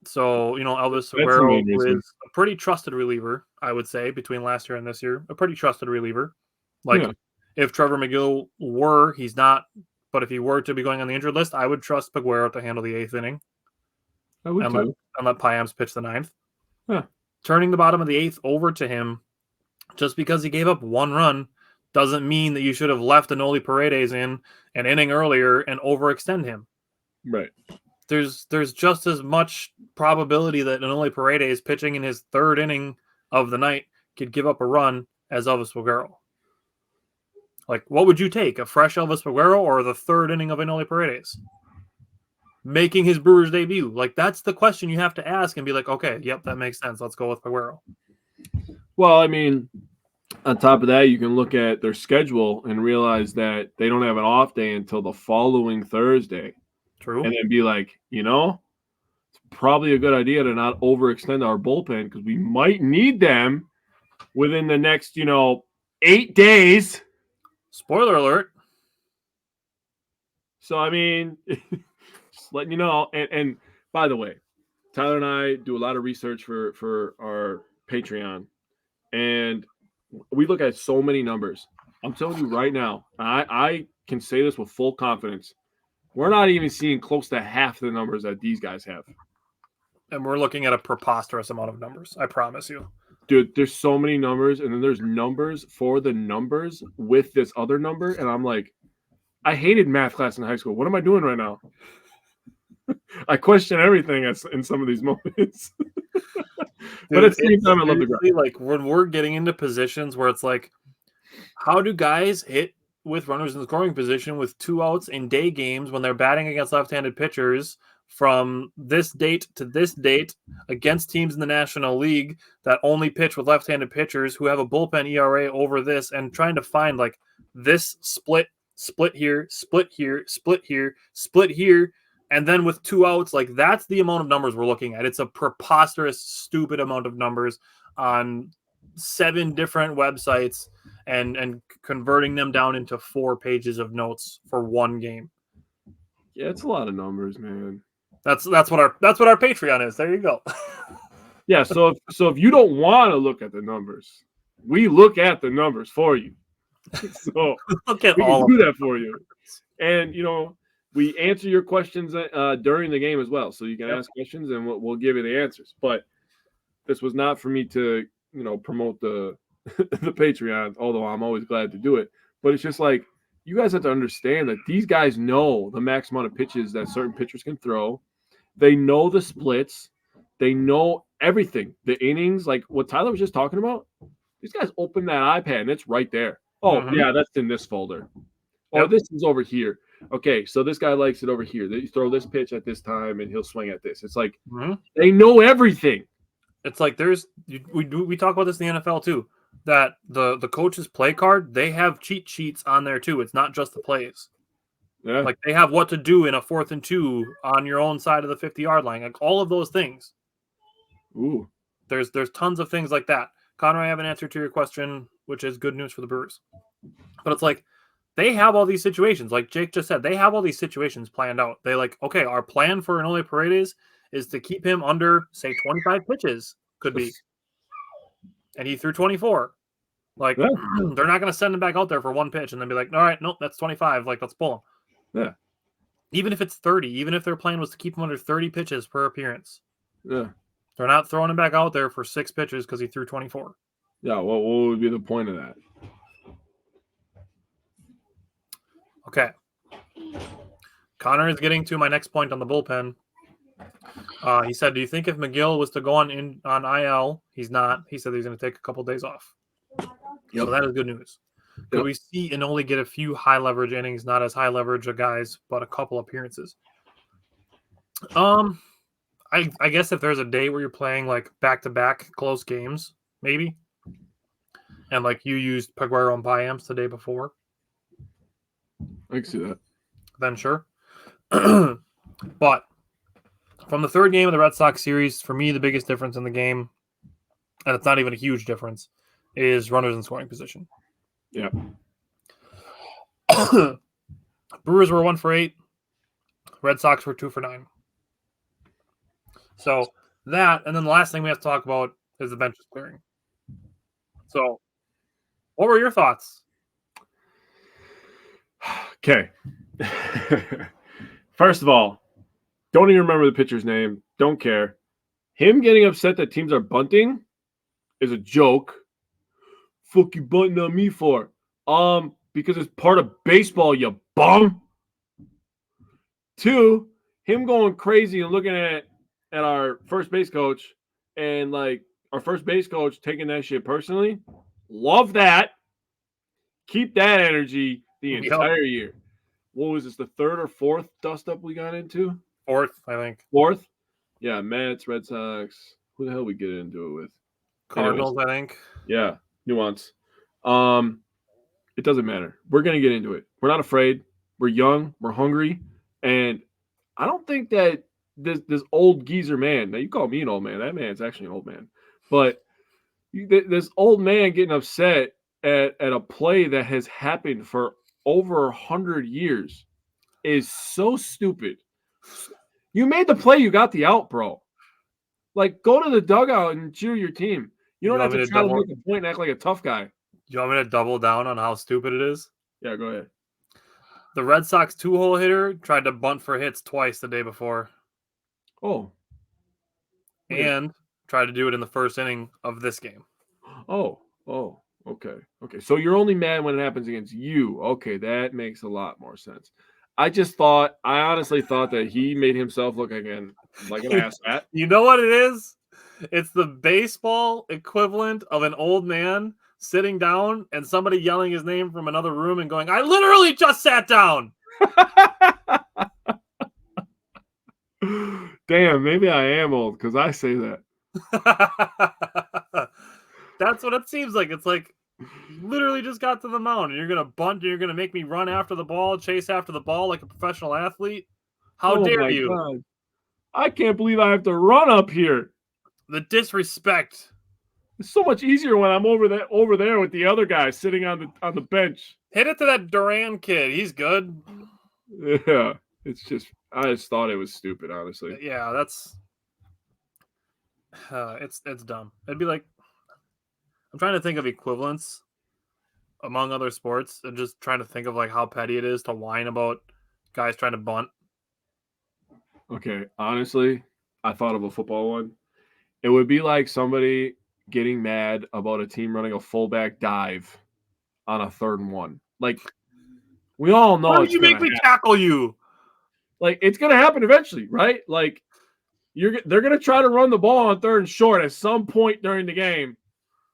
So, Elvis Aguero is a pretty trusted reliever, I would say, between last year and this year. A pretty trusted reliever. If Trevor McGill he's not. But if he were to be going on the injured list, I would trust Paguero to handle the 8th inning. I would and let Payams pitch the 9th. Yeah. Turning the bottom of the 8th over to him just because he gave up 1 run doesn't mean that you should have left Enoli Paredes in an inning earlier and overextend him. Right. There's just as much probability that Enoli Paredes pitching in his 3rd inning of the night could give up a run as Elvis Aguero. What would you take? A fresh Elvis Aguero or the 3rd inning of Enoli Paredes? Making his Brewers debut. That's the question you have to ask and be like, okay, yep, that makes sense. Let's go with Aguero. Well, I mean, on top of that, you can look at their schedule and realize that they don't have an off day until the following Thursday. True. And then be like, it's probably a good idea to not overextend our bullpen because we might need them within the next, 8 days. Spoiler alert. So, I mean, just letting you know. And by the way, Tyler and I do a lot of research for our Patreon. And we look at so many numbers. I'm telling you right now, I can say this with full confidence. We're not even seeing close to half the numbers that these guys have. And we're looking at a preposterous amount of numbers. I promise you. Dude, there's so many numbers, and then there's numbers for the numbers with this other number, and I'm like, I hated math class in high school. What am I doing right now? I question everything in some of these moments. But Dude, at the same it's time, I love the grind. seriously like when we're getting into positions where it's like, how do guys hit with runners in the scoring position with 2 outs in day games when they're batting against left-handed pitchers from this date to this date against teams in the National League that only pitch with left-handed pitchers who have a bullpen ERA over this, and trying to find like this split here, split here, split here, split here, and then with 2 outs, like that's the amount of numbers we're looking at. It's a preposterous, stupid amount of numbers on 7 different websites and converting them down into 4 pages of notes for one game. Yeah, it's a lot of numbers, man. That's what our Patreon is. There you go. Yeah, so if you don't want to look at the numbers, we look at the numbers for you. So Look at we all can of do them. that for you. And we answer your questions during the game as well. So you can ask questions and we'll give you the answers. But this was not for me to, promote the the Patreon, although I'm always glad to do it. But it's just like you guys have to understand that these guys know the max amount of pitches that certain pitchers can throw. They know the splits. They know everything. The innings, like what Tyler was just talking about. These guys open that iPad and it's right there. Oh, yeah, that's in this folder. Oh, this is over here. Okay, so this guy likes it over here. They throw this pitch at this time and he'll swing at this. It's like they know everything. It's like we talk about this in the NFL too, that the coach's play card, they have cheat sheets on there too. It's not just the plays. Yeah. Like they have what to do in a 4th and 2 on your own side of the 50-yard line. Like all of those things. Ooh. There's tons of things like that. Connor, I have an answer to your question, which is good news for the Brewers. But it's like they have all these situations. Like Jake just said, they have all these situations planned out. They like, okay, our plan for Enoli Paredes is to keep him under, say, 25 pitches, could be. And he threw 24. Like, they're not going to send him back out there for one pitch and then be like, all right, nope, that's 25. Like, let's pull him. Yeah. Even if it's 30, even if their plan was to keep him under 30 pitches per appearance. Yeah. They're not throwing him back out there for 6 pitches because he threw 24. Yeah, well, what would be the point of that? Okay. Connor is getting to my next point on the bullpen. He said, do you think if McGill was to go on IL, he's not. He said he's going to take a couple days off. Yep. So that is good news. Could we see and only get a few high leverage innings, not as high leverage of guys, but a couple appearances? I guess if there's a day where you're playing like back-to-back close games, maybe. And like you used Peguero and Byams the day before. I can see that. Then sure. But from the 3rd game of the Red Sox series, for me, the biggest difference in the game, and it's not even a huge difference, is runners in scoring position. Yeah. Brewers were 1 for 8. Red Sox were 2 for 9. So that, and then the last thing we have to talk about is the benches clearing. So what were your thoughts? Okay. First of all, don't even remember the pitcher's name. Don't care. Him getting upset that teams are bunting is a joke. Fuck you bunting on me for? Because it's part of baseball, you bum. 2, him going crazy and looking at our first base coach and like our first base coach taking that shit personally. Love that. Keep that energy the entire year. What was this, the 3rd or 4th dust up we got into? 4th, I think. 4th? Yeah, Mets, Red Sox. Who the hell we get into it with? Cardinals, I think. Yeah, nuance. It doesn't matter. We're going to get into it. We're not afraid. We're young. We're hungry. And I don't think that this old geezer man, now you call me an old man. That man's actually an old man. But this old man getting upset at a play that has happened for over 100 years is so stupid. You made the play. You got the out, bro. Like, go to the dugout and cheer your team. You don't have to try to make a point and act like a tough guy. You want me to double down on how stupid it is? Yeah, go ahead. The Red Sox 2-hole hitter tried to bunt for hits twice the day before. Oh. And tried to do it in the 1st inning of this game. Oh, okay. So you're only mad when it happens against you. Okay, that makes a lot more sense. I honestly thought that he made himself look like an asshat. You know what it is? It's the baseball equivalent of an old man sitting down and somebody yelling his name from another room and going, "I literally just sat down." Damn, maybe I am old because I say that. That's what it seems like. It's like you literally just got to the mound and you're gonna bunt and you're gonna make me run after the ball, chase after the ball like a professional athlete. How Oh dare my you? God. I can't believe I have to run up here. The disrespect. It's so much easier when I'm over there with the other guy sitting on the bench. Hit it to that Duran kid. He's good. Yeah, I just thought it was stupid, honestly. Yeah, that's it's dumb. It'd be like I'm trying to think of equivalents among other sports and just trying to think of like how petty it is to whine about guys trying to bunt. Okay, honestly, I thought of a football one. It would be like somebody getting mad about a team running a fullback dive on a 3rd and 1. Like, we all know Why it's did you gonna make me happen. tackle you? Like, it's gonna happen eventually, right? Like, they're gonna try to run the ball on 3rd and short at some point during the game.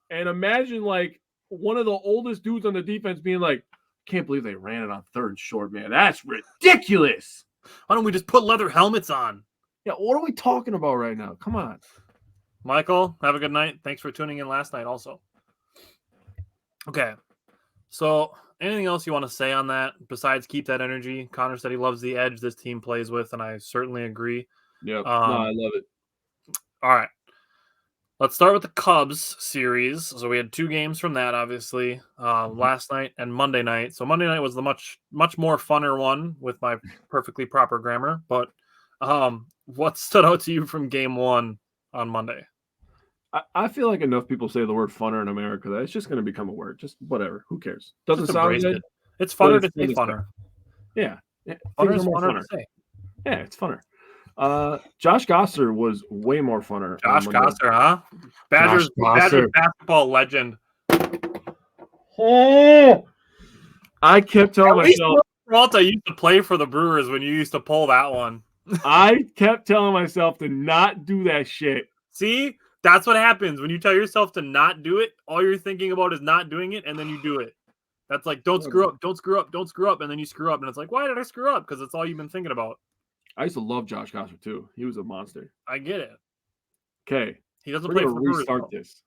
And imagine like one of the oldest dudes on the defense being like, "Can't believe they ran it on 3rd and short, man. That's ridiculous." Why don't we just put leather helmets on? Yeah, what are we talking about right now? Come on. Michael, have a good night. Thanks for tuning in last night also. Okay. So anything else you want to say on that besides keep that energy? Connor said he loves the edge this team plays with, and I certainly agree. Yeah, no, I love it. All right. Let's start with the Cubs series. So we had 2 games from that, obviously, last night and Monday night. So Monday night was the much more funner one with my perfectly proper grammar. But what stood out to you from game 1 on Monday? I feel like enough people say the word funner in America that it's just going to become a word. Just whatever. Who cares? Doesn't Just sound embrace good. it. It's funner to say it's funner. Yeah. Funner Things is are more funner funner. to say. Yeah, it's funner. Josh Gosser was way more funner. Josh Gosser, huh? Badgers basketball legend. Oh, I kept telling myself. Peralta used to play for the Brewers when you used to pull that one. I kept telling myself to not do that shit. See? That's what happens when you tell yourself to not do it. All you're thinking about is not doing it, and then you do it. That's like, don't screw up, don't screw up, don't screw up, and then you screw up, and it's like, why did I screw up? Because that's all you've been thinking about. I used to love Josh Gosser too. He was a monster. I get it. Okay, he doesn't we're play gonna for restart this.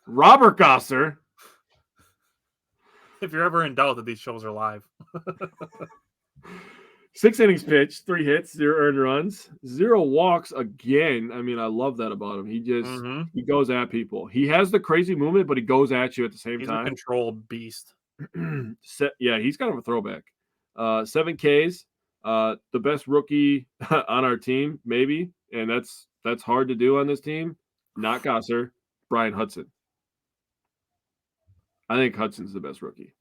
Robert Gosser. If you're ever in doubt that these shows are live. 6 innings pitched, 3 hits, 0 earned runs, 0 walks again. I mean, I love that about him. He just he goes at people. He has the crazy movement, but he goes at you at the same time. He's a controlled beast. Yeah, he's kind of a throwback. 7 Ks, the best rookie on our team, maybe, and that's hard to do on this team. Not Gosser, Brian Hudson. I think Hudson's the best rookie.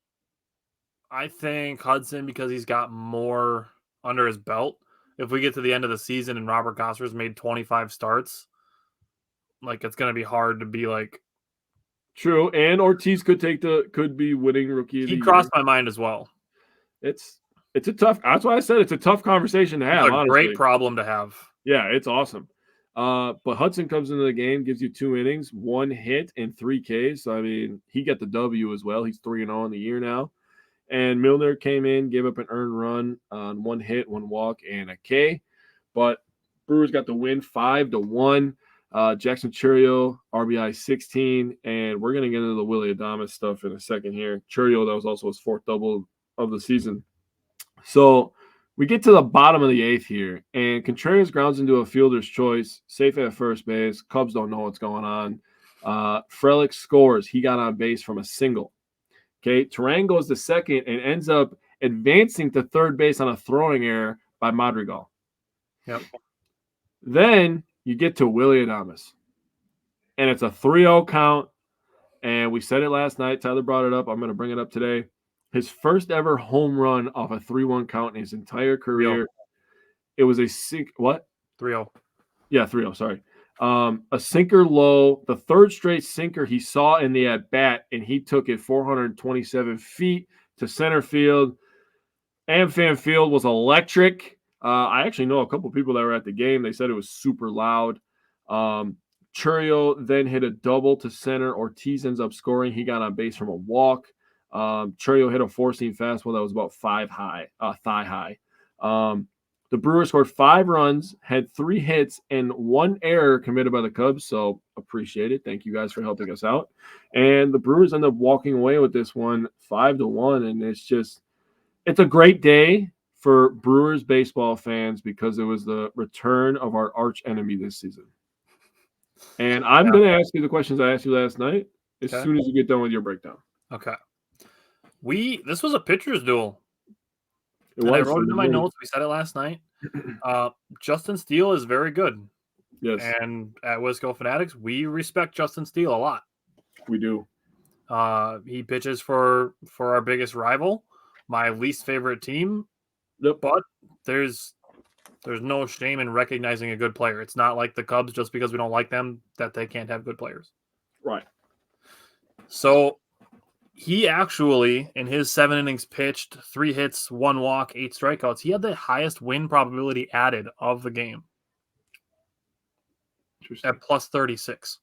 I think Hudson because he's got more under his belt. If we get to the end of the season and Robert Gosser's made 25 starts, like it's going to be hard to be like. True, and Ortiz could be winning rookie of the year. He crossed my mind as well. It's a tough. That's why I said it's a tough conversation to have. It's a great problem to have. Yeah, it's awesome. But Hudson comes into the game, gives you 2 innings, 1 hit, and 3 Ks. So I mean, he got the W as well. He's 3-0 in the year now. And Milner came in, gave up an earned run on 1 hit, 1 walk, and a K. But Brewers got the win 5-1. Jackson Chourio, RBI 16. And we're going to get into the Willy Adames stuff in a second here. Chourio, that was also his 4th double of the season. So we get to the bottom of the 8th here. And Contreras grounds into a fielder's choice, safe at first base. Cubs don't know what's going on. Frelick scores. He got on base from a single. Okay, Terang goes to second and ends up advancing to third base on a throwing error by Madrigal. Yep. Then you get to Willy Adames, and it's a 3-0 count. And we said it last night. Tyler brought it up. I'm going to bring it up today. His first ever home run off a 3-1 count in his entire career. 3-0. It was a what? 3-0. Yeah, 3-0. Sorry. A sinker low, the 3rd straight sinker he saw in the at bat, and he took it 427 feet to center field. AmFam Field was electric. I actually know a couple people that were at the game. They said it was super loud. Churio then hit a double to center. Ortiz ends up scoring. He got on base from a walk. Churio hit a four-seam fastball that was about thigh high. The Brewers scored 5 runs, had 3 hits, and 1 error committed by the Cubs. So appreciate it. Thank you guys for helping us out. And the Brewers end up walking away with this one 5-1. And it's a great day for Brewers baseball fans because it was the return of our arch enemy this season. And I'm going to ask you the questions I asked you last night as soon as you get done with your breakdown. Okay. This was a pitcher's duel. I wrote it in my notes. We said it last night. Justin Steele is very good. Yes. And at Wisco Fanatics, we respect Justin Steele a lot. We do. He pitches for our biggest rival, my least favorite team. Yep. But there's no shame in recognizing a good player. It's not like the Cubs, just because we don't like them, that they can't have good players. Right. So he actually, in his 7 innings pitched, 3 hits, 1 walk, 8 strikeouts, he had the highest win probability added of the game at plus 36.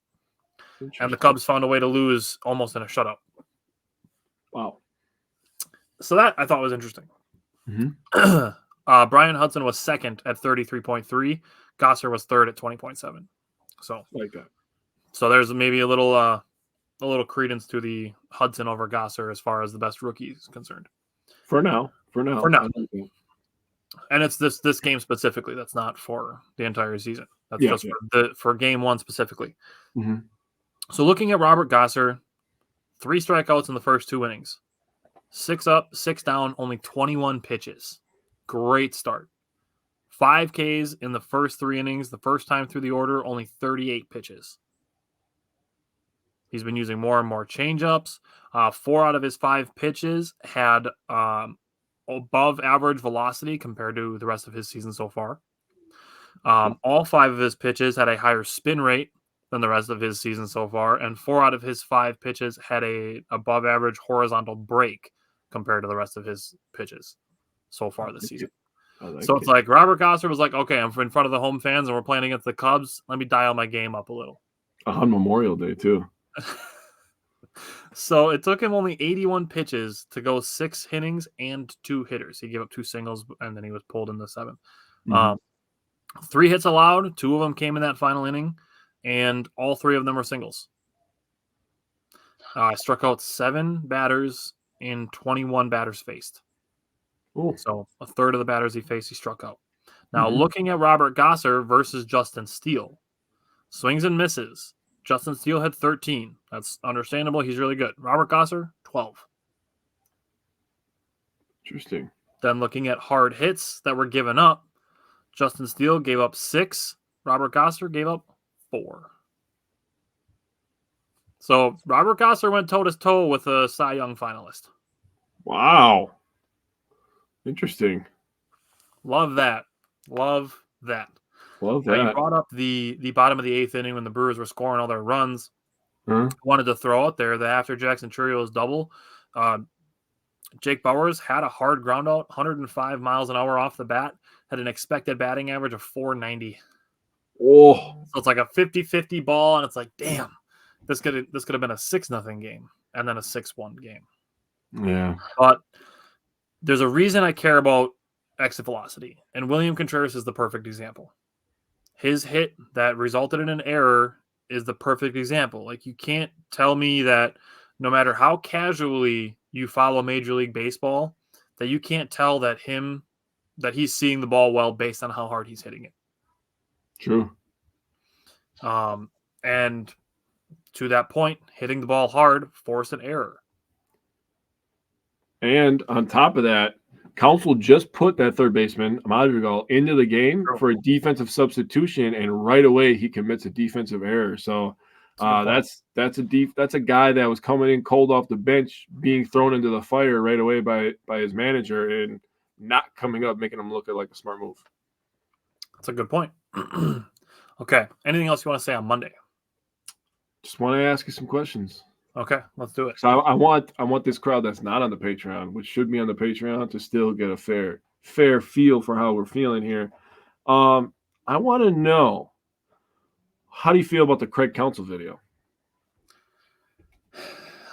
And the Cubs found a way to lose almost in a shutout. Wow. So that I thought was interesting. Mm-hmm. Brian Hudson was second at 33.3. Gosser was third at 20.7. So like that. So there's maybe a little credence to the Hudson over Gosser as far as the best rookie is concerned. For now. And it's this game specifically. That's not for the entire season. That's just for game 1 specifically. Mm-hmm. So looking at Robert Gosser, 3 strikeouts in the first 2 innings. 6 up, 6 down, only 21 pitches. Great start. 5 Ks in the first 3 innings. The first time through the order, only 38 pitches. He's been using more and more changeups. 4 out of his 5 pitches had above average velocity compared to the rest of his season so far. All 5 of his pitches had a higher spin rate than the rest of his season so far, and 4 out of his 5 pitches had a above average horizontal break compared to the rest of his pitches so far this season. It's like Robert Gosser was like, okay, I'm in front of the home fans and we're playing against the Cubs. Let me dial my game up a little. On Memorial Day, too. So it took him only 81 pitches to go 6 innings and 2 hitters. He gave up 2 singles, and then he was pulled in the 7th. Mm-hmm. 3 hits allowed. 2 of them came in that final inning, and all 3 of them were singles. Struck out 7 batters in 21 batters faced. Ooh. So a third of the batters he faced, he struck out. Now, looking at Robert Gosser versus Justin Steele, swings and misses. Justin Steele had 13. That's understandable. He's really good. Robert Gosser, 12. Interesting. Then looking at hard hits that were given up, Justin Steele gave up 6. Robert Gosser gave up 4. So Robert Gosser went toe-to-toe with a Cy Young finalist. Wow. Interesting. Love that. Love that. Love that. You brought up the bottom of the 8th inning when the Brewers were scoring all their runs. Wanted to throw out there that after Jackson Churio's double, Jake Bauers had a hard ground out, 105 miles an hour off the bat, had an expected batting average of 490. Oh. So it's like a 50-50 ball, and it's like, damn, this could have been a 6-0 game and then a 6-1 game. Yeah. But there's a reason I care about exit velocity, and William Contreras is the perfect example. His hit that resulted in an error is the perfect example. Like, you can't tell me that no matter how casually you follow Major League Baseball, that you can't tell that he's seeing the ball well based on how hard he's hitting it. True. And to that point, hitting the ball hard forced an error. And on top of that, Counsell just put that third baseman, Madrigal, into the game for a defensive substitution, and right away he commits a defensive error. So that's a guy that was coming in cold off the bench, being thrown into the fire right away by his manager, and not coming up, making him look like a smart move. That's a good point. Okay. Anything else you want to say on Monday? Just want to ask you some questions. Okay, let's do it. So I want this crowd that's not on the Patreon, which should be on the Patreon, to still get a fair feel for how we're feeling here. I want to know, how do you feel about the Craig Counsell video?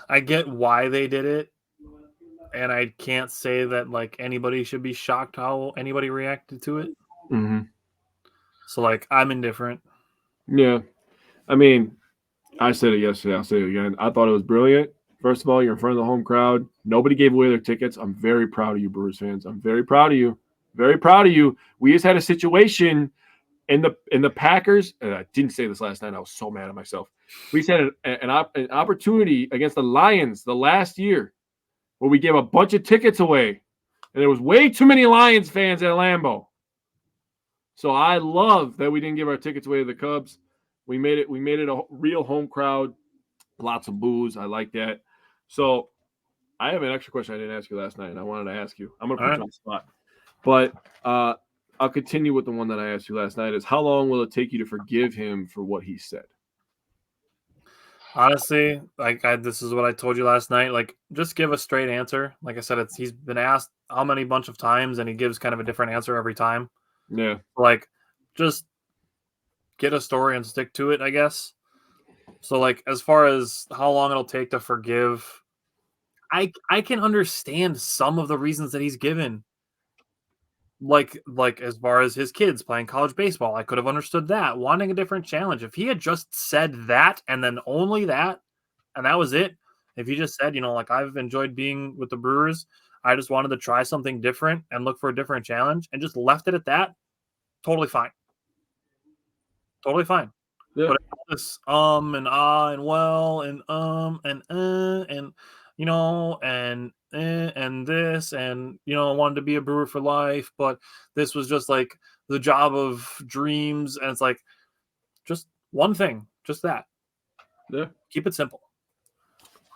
I get why they did it, and I can't say that like anybody should be shocked how anybody reacted to it. Mm-hmm. So like I'm indifferent. Yeah, I mean, I said it yesterday. I'll say it again. I thought it was brilliant. First of all, you're in front of the home crowd. Nobody gave away their tickets. I'm very proud of you, Brewers fans. I'm very proud of you. Very proud of you. We just had a situation in the Packers. And I didn't say this last night. I was so mad at myself. We just had an opportunity against the Lions the last year where we gave a bunch of tickets away, and there was way too many Lions fans at Lambeau. So I love that we didn't give our tickets away to the Cubs. We made it a real home crowd. Lots of boos. I like that. So I have an extra question I didn't ask you last night, and I wanted to ask you. I'm going to put you on the spot. But I'll continue with the one that I asked you last night, is how long will it take you to forgive him for what he said? Honestly, this is what I told you last night. Like, just give a straight answer. Like I said, he's been asked how many bunch of times, and he gives kind of a different answer every time. Yeah. Like, just get a story and stick to it, I guess. So, like, as far as how long it'll take to forgive, I can understand some of the reasons that he's given. Like as far as his kids playing college baseball, I could have understood that, wanting a different challenge. If he had just said that and then only that, and that was it. If he just said, like, I've enjoyed being with the Brewers, I just wanted to try something different and look for a different challenge, and just left it at that, totally fine. Totally fine. Yeah. But this and and well and and and this, and I wanted to be a Brewer for life, but this was just like the job of dreams, and it's like just one thing, just that. Yeah. Keep it simple.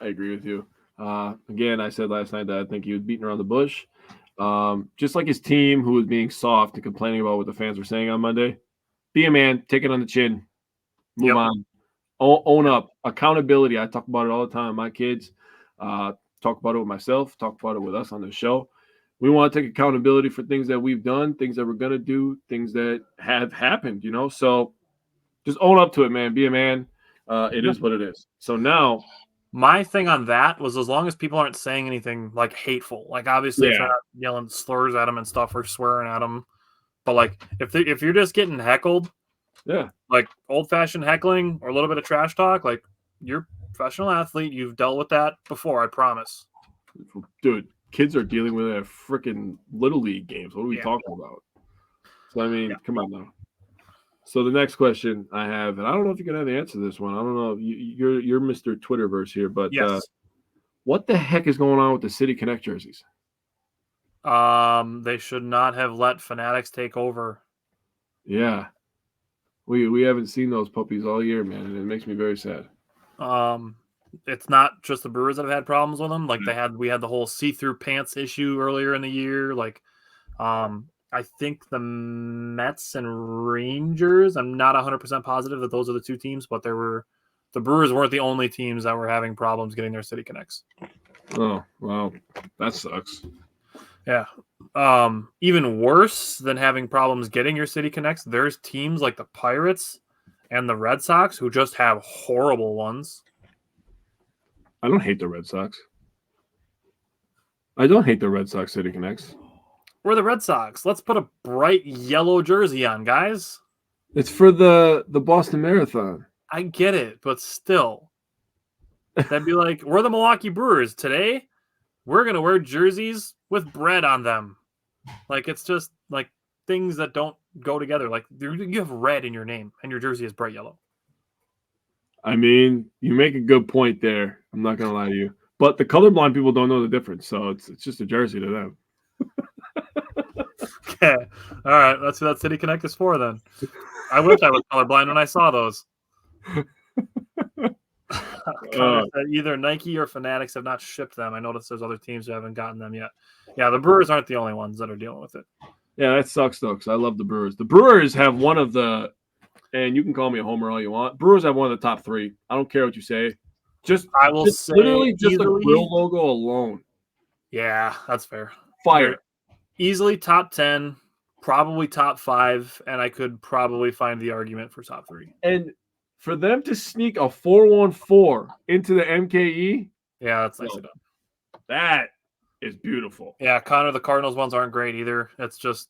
I agree with you. Again, I said last night that I think he was beating around the bush. Just like his team, who was being soft and complaining about what the fans were saying on Monday. Be a man, take it on the chin, move on, own up. Accountability. I talk about it all the time. My kids talk about it with myself, talk about it with us on the show. We want to take accountability for things that we've done, things that we're going to do, things that have happened, So just own up to it, man. Be a man. It is what it is. So now, my thing on that was, as long as people aren't saying anything like hateful, like obviously if they're not yelling slurs at them and stuff or swearing at them, but like if you're just getting heckled, like old-fashioned heckling or a little bit of trash talk, like, you're a professional athlete. You've dealt with that before, I promise. Dude, kids are dealing with it at freaking Little League games. What are we talking about? So, I mean, come on now. So the next question I have, and I don't know if you can have the answer to this one. I don't know if you're Mr. Twitterverse here, but what the heck is going on with the City Connect jerseys? They should not have let Fanatics take over. Yeah. We haven't seen those puppies all year, man, and it makes me very sad. It's not just the Brewers that have had problems with them. Like we had the whole see-through pants issue earlier in the year. Like, I think the Mets and Rangers, I'm not 100% positive that those are the two teams, but the Brewers weren't the only teams that were having problems getting their City Connects. Oh, wow. That sucks. Yeah. Even worse than having problems getting your City Connects, there's teams like the Pirates and the Red Sox who just have horrible ones. I don't hate the Red Sox. I don't hate the Red Sox City Connects. We're the Red Sox. Let's put a bright yellow jersey on, guys. It's for the Boston Marathon. I get it, but still. That'd be like, we're the Milwaukee Brewers. Today, we're going to wear jerseys with bread on them. Like, it's just like things that don't go together. Like, you have red in your name, and your jersey is bright yellow. I mean, you make a good point there. I'm not going to lie to you. But the colorblind people don't know the difference, so it's just a jersey to them. Okay. All right. That's what that City Connect is for then. I wish I was colorblind when I saw those. Either Nike or Fanatics have not shipped them. I noticed there's other teams who haven't gotten them yet. Yeah, the Brewers aren't the only ones that are dealing with it. Yeah, that sucks, though, because I love the Brewers. The Brewers have one of the, and you can call me a homer all you want, Brewers have one of the top three. I don't care what you say. I will say literally just the easily, grill logo alone. Yeah, that's fair. Fire. Easily top 10, probably top 5, and I could probably find the argument for top 3. And for them to sneak a 414 into the MKE, Yeah, that's nicely done. That is beautiful. Yeah, Connor, the Cardinals ones aren't great either. It's just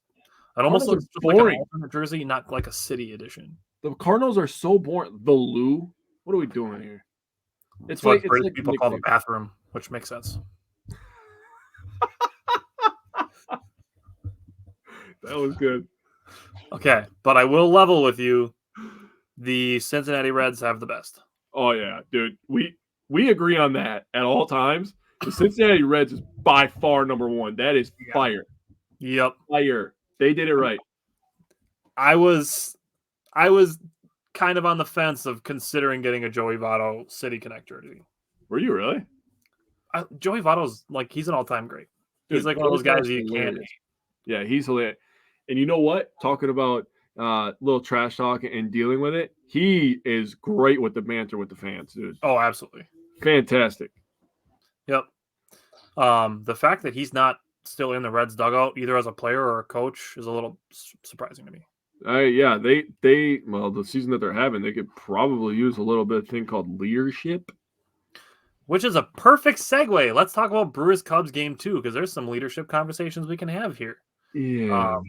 it almost Cardinals looks are just like boring. an alternate jersey, not like a city edition. The Cardinals are so boring. The loo. What are we doing here? It's what British people call the bathroom, which makes sense. That was good. Okay, but I will level with you. The Cincinnati Reds have the best. Oh yeah, dude. We agree on that at all times. The Cincinnati Reds is by far number one. That is fire. Yep. Fire. They did it right. I was kind of on the fence of considering getting a Joey Votto City Connect jersey. Were you really? Joey Votto's like he's an all-time great. Dude, he's like one of those guys you can't hate. Yeah, he's hilarious. And you know what? Talking about little trash talk and dealing with it, he is great with the banter with the fans, dude. Oh, absolutely. Fantastic. Yep. The fact that he's not still in the Reds dugout, either as a player or a coach, is a little surprising to me. Yeah, they the season that they're having, they could probably use a little bit of thing called leadership. Which is a perfect segue. Let's talk about Brewers Cubs game 2, because there's some leadership conversations we can have here. Yeah.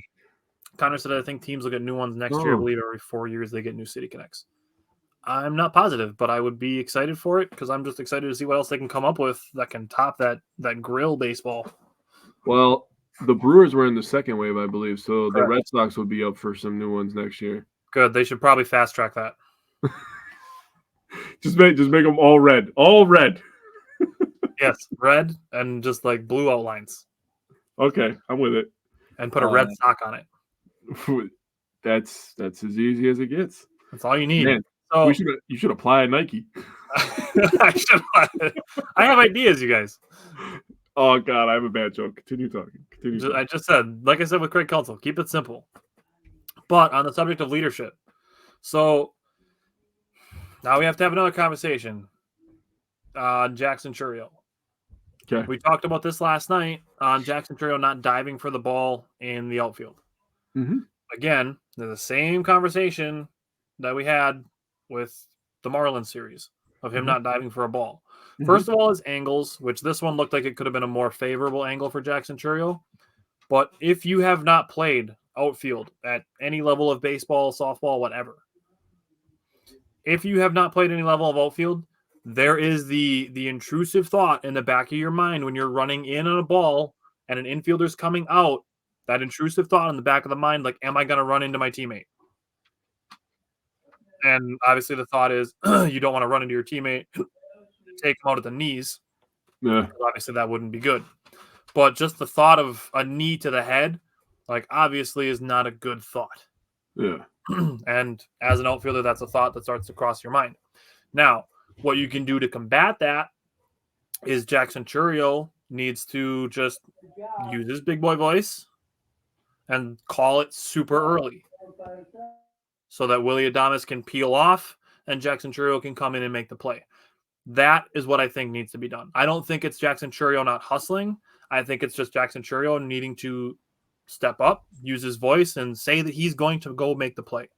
Connor said I think teams will get new ones next year. I believe every 4 years they get new City Connects. I'm not positive, but I would be excited for it because I'm just excited to see what else they can come up with that can top that grill baseball. Well, the Brewers were in the second wave, I believe, so Correct. The Red Sox would be up for some new ones next year. Good. They should probably fast track that. just make them all red. All red. Yes, red and just like blue outlines. Okay, I'm with it. And put a red sock on it. That's as easy as it gets. That's all you need. Man, so, you should apply a Nike. I have ideas, you guys. Oh God, I have a bad joke. Continue talking. I just said, like I said with Craig Counsell, keep it simple. But on the subject of leadership, so now we have to have another conversation on Jackson Chourio. Okay. We talked about this last night on Jackson Chourio not diving for the ball in the outfield. Mm-hmm. Again, they're the same conversation that we had with the Marlins series of him not diving for a ball. Mm-hmm. First of all, his angles, which this one looked like it could have been a more favorable angle for Jackson Chourio. But if you have not played outfield at any level of baseball, softball, whatever, if you have not played any level of outfield, there is the intrusive thought in the back of your mind when you're running in on a ball and an infielder's coming out, that intrusive thought in the back of the mind, like, am I going to run into my teammate? And obviously the thought is you don't want to run into your teammate, take him out at the knees. Yeah. Obviously that wouldn't be good. But just the thought of a knee to the head, like, obviously is not a good thought. Yeah. And as an outfielder, that's a thought that starts to cross your mind. Now, what you can do to combat that is Jackson Chourio needs to just use his big boy voice and call it super early so that Willy Adames can peel off and Jackson Chourio can come in and make the play. That is what I think needs to be done. I don't think it's Jackson Chourio not hustling. I think it's just Jackson Chourio needing to step up, use his voice, and say that he's going to go make the play.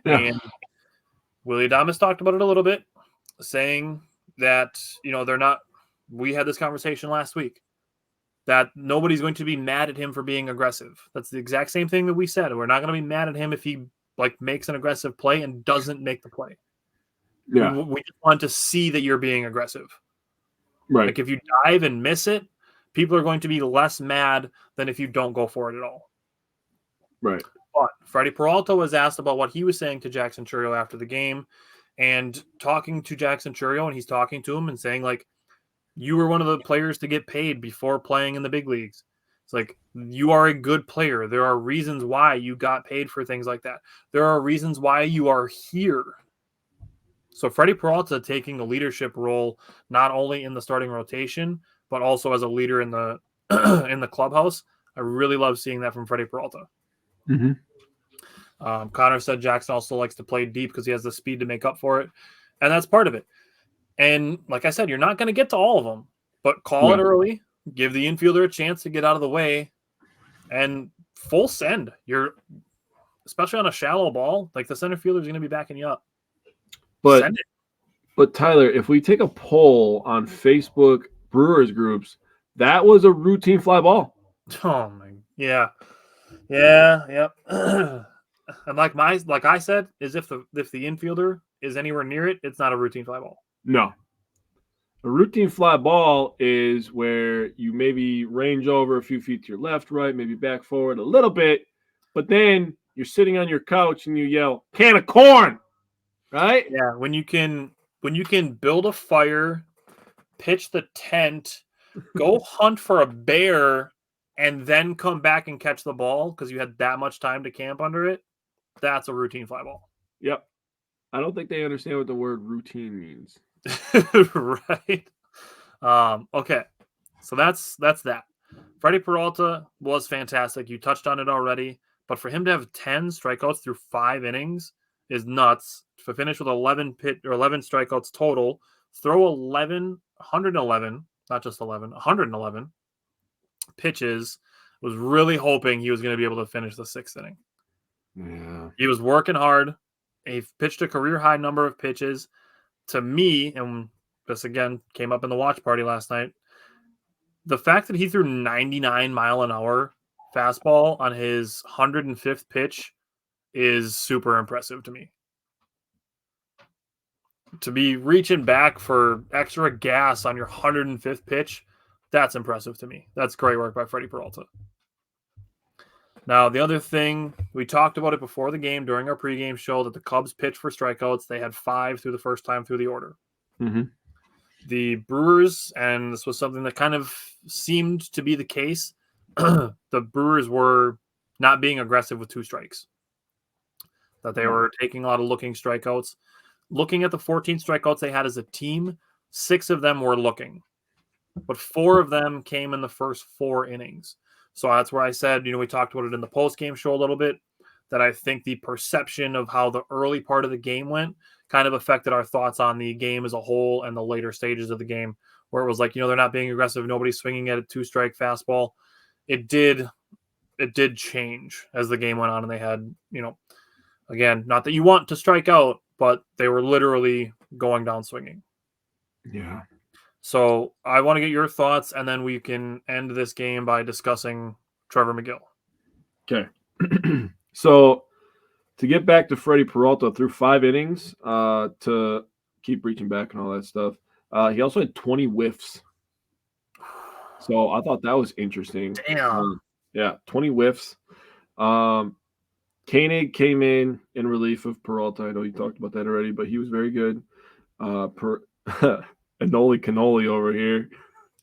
Yeah. And Willy Adames talked about it a little bit, saying that, they're not – we had this conversation last week, that nobody's going to be mad at him for being aggressive. That's the exact same thing that we said. We're not going to be mad at him if he, makes an aggressive play and doesn't make the play. Yeah. We just want to see that you're being aggressive. Right. Like, if you dive and miss it, people are going to be less mad than if you don't go for it at all. Right. But Freddie Peralta was asked about what he was saying to Jackson Chourio after the game, and talking to Jackson Chourio, and he's talking to him and saying, like, you were one of the players to get paid before playing in the big leagues. It's like, you are a good player. There are reasons why you got paid for things like that. There are reasons why you are here. So Freddie Peralta taking a leadership role, not only in the starting rotation, but also as a leader in the in the clubhouse. I really love seeing that from Freddie Peralta. Mm-hmm. Connor said Jackson also likes to play deep because he has the speed to make up for it. And that's part of it. And like I said, you're not going to get to all of them, but call it early, give the infielder a chance to get out of the way, and full send. You're especially on a shallow ball, like the center fielder is going to be backing you up. Send it. But Tyler, if we take a poll on Facebook Brewers groups, that was a routine fly ball. Oh my, yeah, yep. And like I said, is if the infielder is anywhere near it, it's not a routine fly ball. No. A routine fly ball is where you maybe range over a few feet to your left, right, maybe back forward a little bit, but then you're sitting on your couch and you yell, "Can of corn!" Right? Yeah, when you can build a fire, pitch the tent, go hunt for a bear, and then come back and catch the ball because you had that much time to camp under it, that's a routine fly ball. Yep. I don't think they understand what the word routine means. Right. Okay. So that's that. Freddie Peralta was fantastic. You touched on it already, but for him to have 10 strikeouts through 5 innings is nuts. To finish with 11 strikeouts total, throw 111, not just 11, 111 pitches. Was really hoping he was going to be able to finish the 6th inning. Yeah. He was working hard. He pitched a career high number of pitches. To me, and this again came up in the watch party last night, the fact that he threw 99-mile-an-hour fastball on his 105th pitch is super impressive to me. To be reaching back for extra gas on your 105th pitch, that's impressive to me. That's great work by Freddie Peralta. Now, the other thing, we talked about it before the game during our pregame show that the Cubs pitched for strikeouts. They had 5 through the first time through the order. Mm-hmm. The Brewers, and this was something that kind of seemed to be the case, the Brewers were not being aggressive with 2 strikes. That they were taking a lot of looking strikeouts. Looking at the 14 strikeouts they had as a team, 6 of them were looking. But 4 of them came in the first 4 innings. So that's where I said, we talked about it in the post-game show a little bit, that I think the perception of how the early part of the game went kind of affected our thoughts on the game as a whole and the later stages of the game, where it was like, they're not being aggressive. Nobody's swinging at a 2-strike fastball. It did change as the game went on, and they had, again, not that you want to strike out, but they were literally going down swinging. Yeah. So I want to get your thoughts, and then we can end this game by discussing Trevor McGill. Okay. So to get back to Freddie Peralta through 5 innings, to keep reaching back and all that stuff, he also had 20 whiffs. So I thought that was interesting. Damn. Yeah, 20 whiffs. Koenig came in relief of Peralta. I know you talked about that already, but he was very good. Anoli Cannoli over here.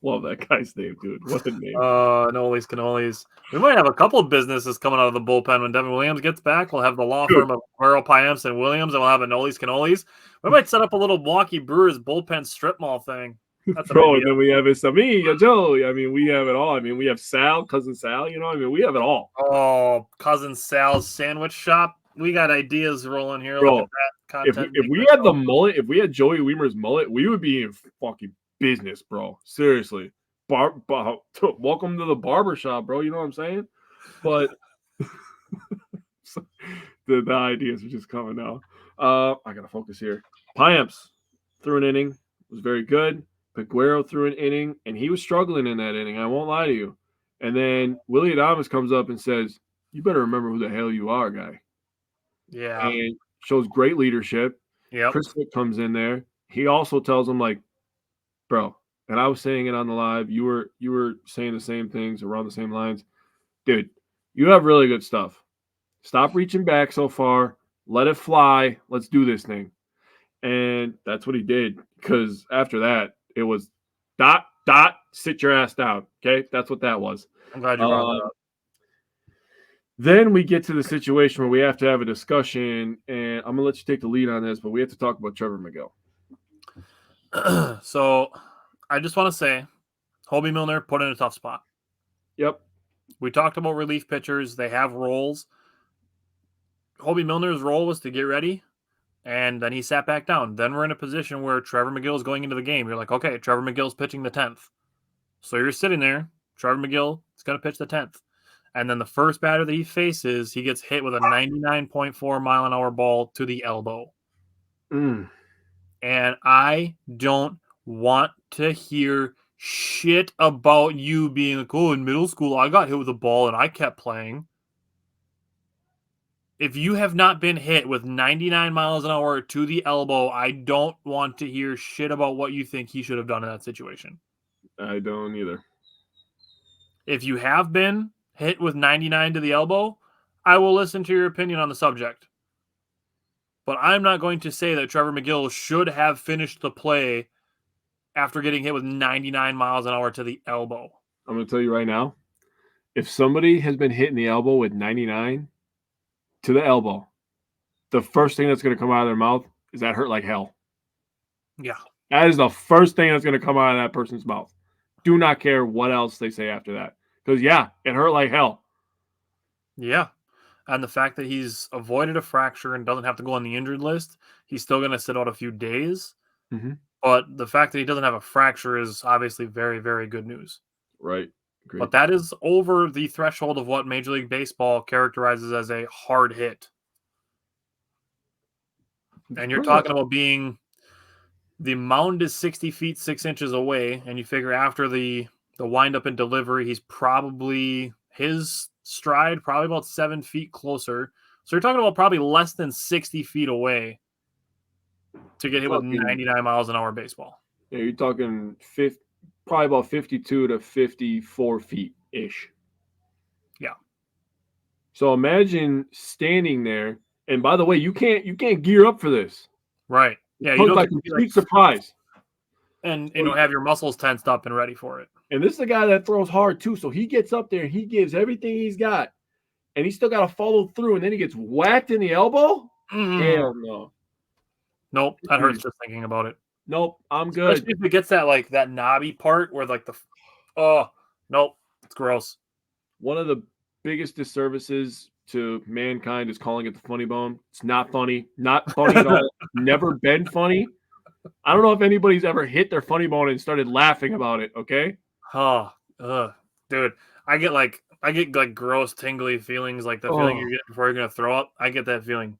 Love that guy's name, dude. What a name. Noli's Cannolis. We might have a couple of businesses coming out of the bullpen when Devin Williams gets back. We'll have the law firm of Guerrero, Piamps, and Williams, and we'll have a Noli's Cannolis. We might set up a little Milwaukee Brewers bullpen strip mall thing. That's Bro, and then we have his amigo, Joe. I mean, we have it all. I mean, we have Sal, Cousin Sal, we have it all. Oh, Cousin Sal's sandwich shop. We got ideas rolling here. Bro, look at that content. If we had the mullet, if we had Joey Weimer's mullet, we would be in fucking business, bro. Seriously. Welcome to the barber shop, bro. You know what I'm saying? But the ideas are just coming now. I got to focus here. Piamps threw an inning. Was very good. Peguero threw an inning, and he was struggling in that inning. I won't lie to you. And then Willie Adames comes up and says, "You better remember who the hell you are, guy." Yeah. And shows great leadership. Yeah. Chris Vick comes in there. He also tells him, like, bro, and I was saying it on the live. You were saying the same things around the same lines. Dude, you have really good stuff. Stop reaching back so far. Let it fly. Let's do this thing. And that's what he did, because after that, it was dot, sit your ass down. Okay? That's what that was. I'm glad you brought that up. Then we get to the situation where we have to have a discussion, and I'm going to let you take the lead on this, but we have to talk about Trevor McGill. So I just want to say, Hobie Milner put in a tough spot. Yep. We talked about relief pitchers. They have roles. Hobie Milner's role was to get ready, And then he sat back down. Then we're in a position where Trevor McGill is going into the game. You're like, okay, Trevor McGill's pitching the 10th. So you're sitting there. Trevor McGill is going to pitch the 10th. And then the first batter that he faces, he gets hit with a 99.4 mile an hour ball to the elbow. Mm. And I don't want to hear shit about you being like, oh, in middle school, I got hit with a ball and I kept playing. If you have not been hit with 99 miles an hour to the elbow, I don't want to hear shit about what you think he should have done in that situation. I don't either. If you have been hit with 99 to the elbow, I will listen to your opinion on the subject. But I'm not going to say that Trevor McGill should have finished the play after getting hit with 99 miles an hour to the elbow. I'm going to tell you right now, if somebody has been hit in the elbow with 99 to the elbow, the first thing that's going to come out of their mouth is that hurt like hell. Yeah. That is the first thing that's going to come out of that person's mouth. Do not care what else they say after that. Because, yeah, it hurt like hell. Yeah. And the fact that he's avoided a fracture and doesn't have to go on the injured list, he's still going to sit out a few days. Mm-hmm. But the fact that he doesn't have a fracture is obviously very, very good news. Right. Great. But that is over the threshold of what Major League Baseball characterizes as a hard hit. And you're talking about being the mound is 60 feet 6 inches away, and you figure after the windup and delivery, he's probably his stride probably about 7 feet closer. So you're talking about probably less than 60 feet away to get hit with 99 miles an hour baseball. Yeah, you're talking probably about 52 to 54 feet ish. Yeah. So imagine standing there, and by the way, you can't gear up for this. Right. Yeah, you don't like complete surprise. And have your muscles tensed up and ready for it. And this is a guy that throws hard too. So he gets up there and he gives everything he's got. And he's still got to follow through, and then he gets whacked in the elbow? Hell no. Nope, that hurts just thinking about it. Nope, I'm good. Especially if it gets that knobby part where nope, it's gross. One of the biggest disservices to mankind is calling it the funny bone. It's not funny. Not funny at all. Never been funny. I don't know if anybody's ever hit their funny bone and started laughing about it, okay? Dude, I get gross tingly feelings, like the feeling you get before you're gonna throw up. I get that feeling.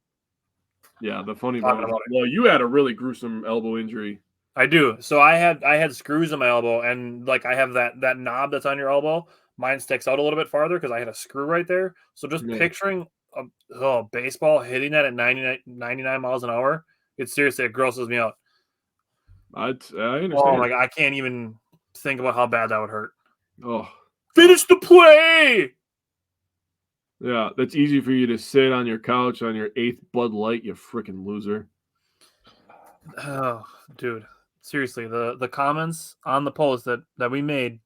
Yeah, the funny bone. Well, you had a really gruesome elbow injury. I do. So I had screws in my elbow, and like I have that knob that's on your elbow. Mine sticks out a little bit farther because I had a screw right there. So just picturing a baseball hitting that at 99 miles an hour, it grosses me out. I understand. Oh, like I can't even think about how bad that would hurt. Oh, finish the play! Yeah, that's easy for you to sit on your couch on your 8th Bud Light, you freaking loser. Oh, dude. Seriously, the comments on the post that we made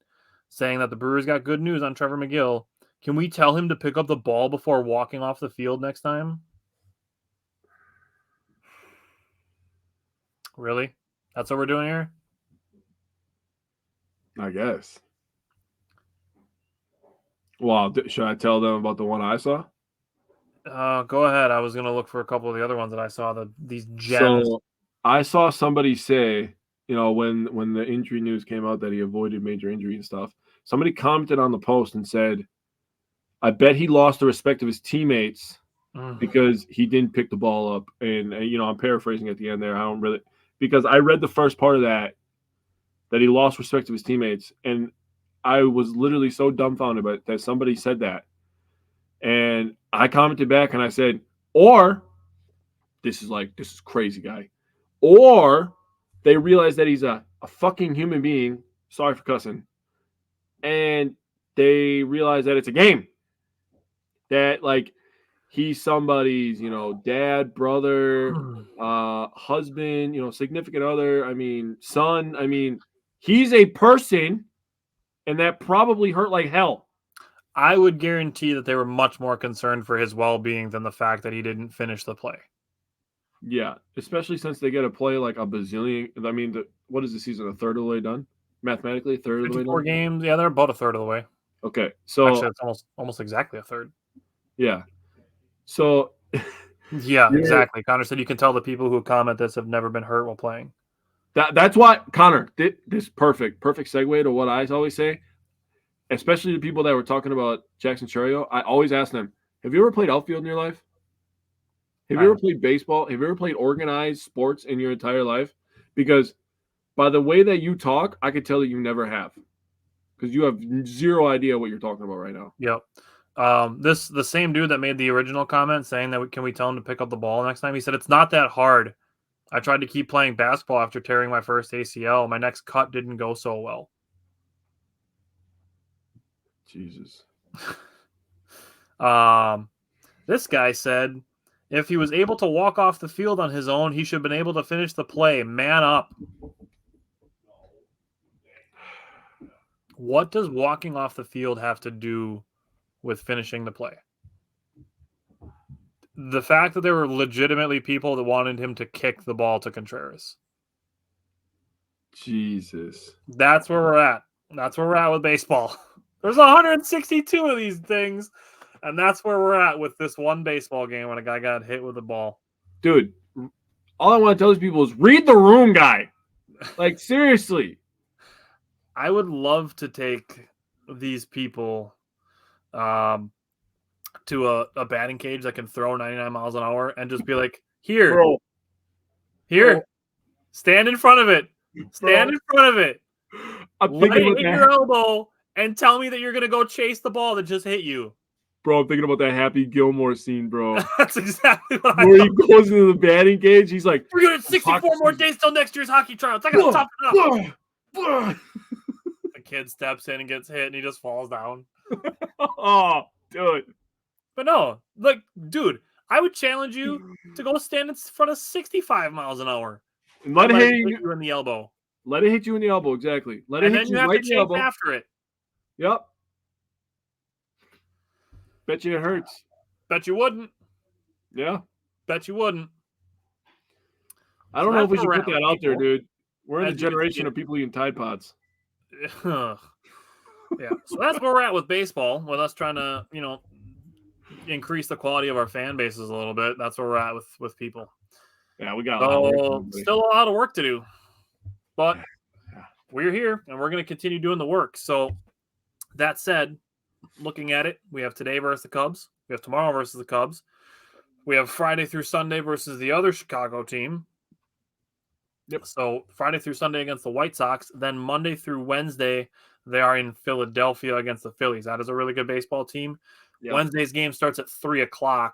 saying that the Brewers got good news on Trevor McGill, can we tell him to pick up the ball before walking off the field next time? Really? That's what we're doing here? I guess. Well, should I tell them about the one I saw? Go ahead. I was going to look for a couple of the other ones that I saw, these gems. So I saw somebody say, when the injury news came out that he avoided major injury and stuff, somebody commented on the post and said, I bet he lost the respect of his teammates because he didn't pick the ball up. And, I'm paraphrasing at the end there. Because I read the first part of that he lost respect of his teammates. And I was literally so dumbfounded by that somebody said that. And I commented back and I said, or this is crazy, guy. Or they realize that he's a fucking human being. Sorry for cussing. And they realize that it's a game. That he's somebody's, dad, brother, husband, significant other, son. He's a person, and that probably hurt like hell. I would guarantee that they were much more concerned for his well-being than the fact that he didn't finish the play. Yeah, especially since they get to play like a bazillion. What is the season? A third of the way done? Mathematically, a third of the way done? 4 games. Yeah, they're about a third of the way. Okay, so actually, it's almost exactly a third. Yeah. So Yeah, exactly. Connor said you can tell the people who comment this have never been hurt while playing. That's why, Connor, this perfect segue to what I always say, especially the people that were talking about Jackson Chourio. I always ask them, have you ever played outfield in your life? Have you ever played baseball? Have you ever played organized sports in your entire life? Because by the way that you talk, I could tell that you never have. Because you have zero idea what you're talking about right now. Yep. The same dude that made the original comment saying that can we tell him to pick up the ball next time? He said it's not that hard. I tried to keep playing basketball after tearing my first ACL. My next cut didn't go so well. Jesus. This guy said if he was able to walk off the field on his own, he should have been able to finish the play. Man up. What does walking off the field have to do with finishing the play? The fact that there were legitimately people that wanted him to kick the ball to Contreras. Jesus. That's where we're at. That's where we're at with baseball. There's 162 of these things, and that's where we're at with this one baseball game when a guy got hit with a ball. Dude, all I want to tell these people is read the room, guy. Like, seriously. I would love to take these people to a batting cage that can throw 99 miles an hour and just be like, here, stand in front of it. Stand in front of it. Let it hit your elbow and tell me that you're going to go chase the ball that just hit you. Bro, I'm thinking about that Happy Gilmore scene, bro. That's exactly what Where he goes into the batting cage. He's like, 364 more days till next year's hockey tryouts. I got to top it up. The kid steps in and gets hit and he just falls down. Oh, dude. But no, like, dude, I would challenge you to go stand in front of 65 miles an hour. And let it hit you in the elbow. Let it hit you in the elbow, exactly. Let it and hit then you you have right to in the elbow. after it. Yep. Bet you it hurts. Bet you wouldn't. Yeah. Bet you wouldn't. I don't know if we should put that out there, dude. We're in the generation of people eating Tide Pods. Yeah. So that's where we're at with baseball, with us trying to, increase the quality of our fan bases a little bit. That's where we're at with people. Yeah, we got a lot of work. Still a lot of work to do. But we're here and we're going to continue doing the work. So that said, looking at it, we have today versus the Cubs. We have tomorrow versus the Cubs. We have Friday through Sunday versus the other Chicago team. Yep. So Friday through Sunday against the White Sox. Then Monday through Wednesday, they are in Philadelphia against the Phillies. That is a really good baseball team. Yep. Wednesday's game starts at 3:00.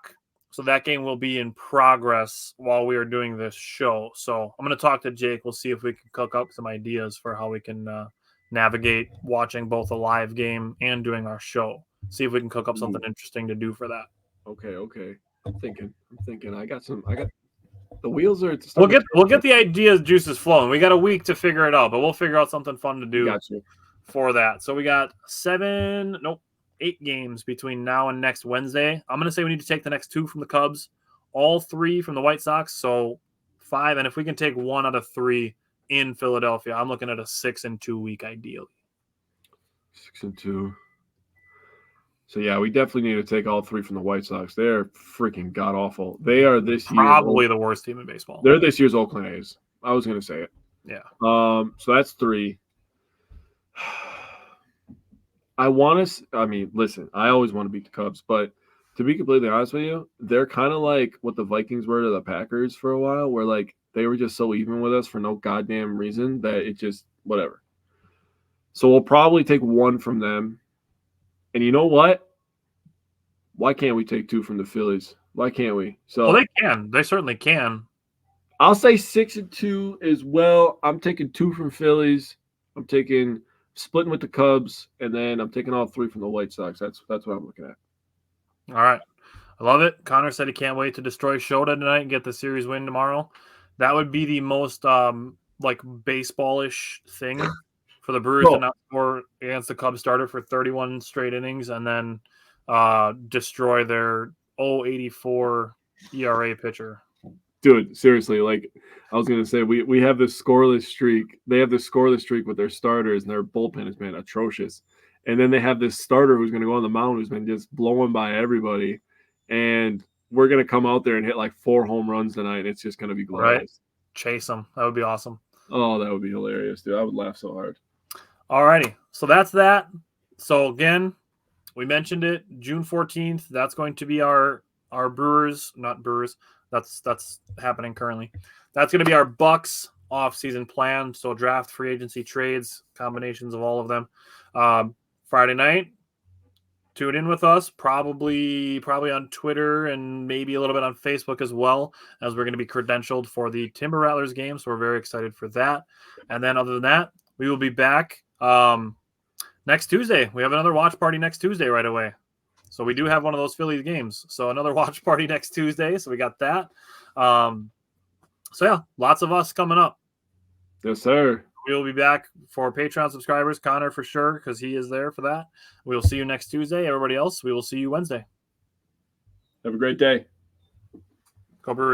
So that game will be in progress while we are doing this show. So I'm going to talk to Jake. We'll see if we can cook up some ideas for how we can navigate watching both a live game and doing our show. See if we can cook up something interesting to do for that. Okay. I'm thinking. I got the wheels are. We'll get the ideas juices flowing. We got a week to figure it out, but we'll figure out something fun to do for that. So we got 8 games between now and next Wednesday. I'm going to say we need to take the next 2 from the Cubs, all 3 from the White Sox, so 5. And if we can take 1 out of 3 in Philadelphia, I'm looking at a 6-2 week ideally. 6-2. So, yeah, we definitely need to take all 3 from the White Sox. They're freaking god-awful. They are this year. Probably the worst team in baseball. They're this year's Oakland A's. I was going to say it. Yeah. So that's 3. Listen, I always want to beat the Cubs, but to be completely honest with you, they're kind of like what the Vikings were to the Packers for a while, where like they were just so even with us for no goddamn reason that it just whatever. So we'll probably take 1 from them. And you know what? Why can't we take 2 from the Phillies? Why can't we? So they can. They certainly can. I'll say 6-2 as well. I'm taking 2 from Phillies. I'm taking splitting with the Cubs, and then I'm taking all 3 from the White Sox. That's what I'm looking at. All right. I love it. Connor said he can't wait to destroy Shota tonight and get the series win tomorrow. That would be the most baseball-ish thing for the Brewers to not score against the Cubs starter for 31 straight innings and then destroy their 0.84 ERA pitcher. Dude, seriously, like I was gonna say, we have this scoreless streak. They have this scoreless streak with their starters, and their bullpen has been atrocious. And then they have this starter who's gonna go on the mound who's been just blowing by everybody. And we're gonna come out there and hit like 4 home runs tonight. And it's just gonna be glorious. Right. Chase them. That would be awesome. Oh, that would be hilarious, dude. I would laugh so hard. Alrighty. So that's that. So again, we mentioned it, June 14th. That's going to be our Brewers, not Brewers. That's happening currently. That's going to be our Bucks off-season plan. So draft, free agency, trades, combinations of all of them. Friday night, tune in with us, probably on Twitter and maybe a little bit on Facebook as well, as we're going to be credentialed for the Timber Rattlers game. So we're very excited for that. And then other than that, we will be back next Tuesday. We have another watch party next Tuesday right away. So we do have one of those Phillies games. So another watch party next Tuesday. So we got that. So yeah, lots of us coming up. Yes, sir. We will be back for Patreon subscribers. Connor for sure, because he is there for that. We will see you next Tuesday. Everybody else, we will see you Wednesday. Have a great day. Go Brewers.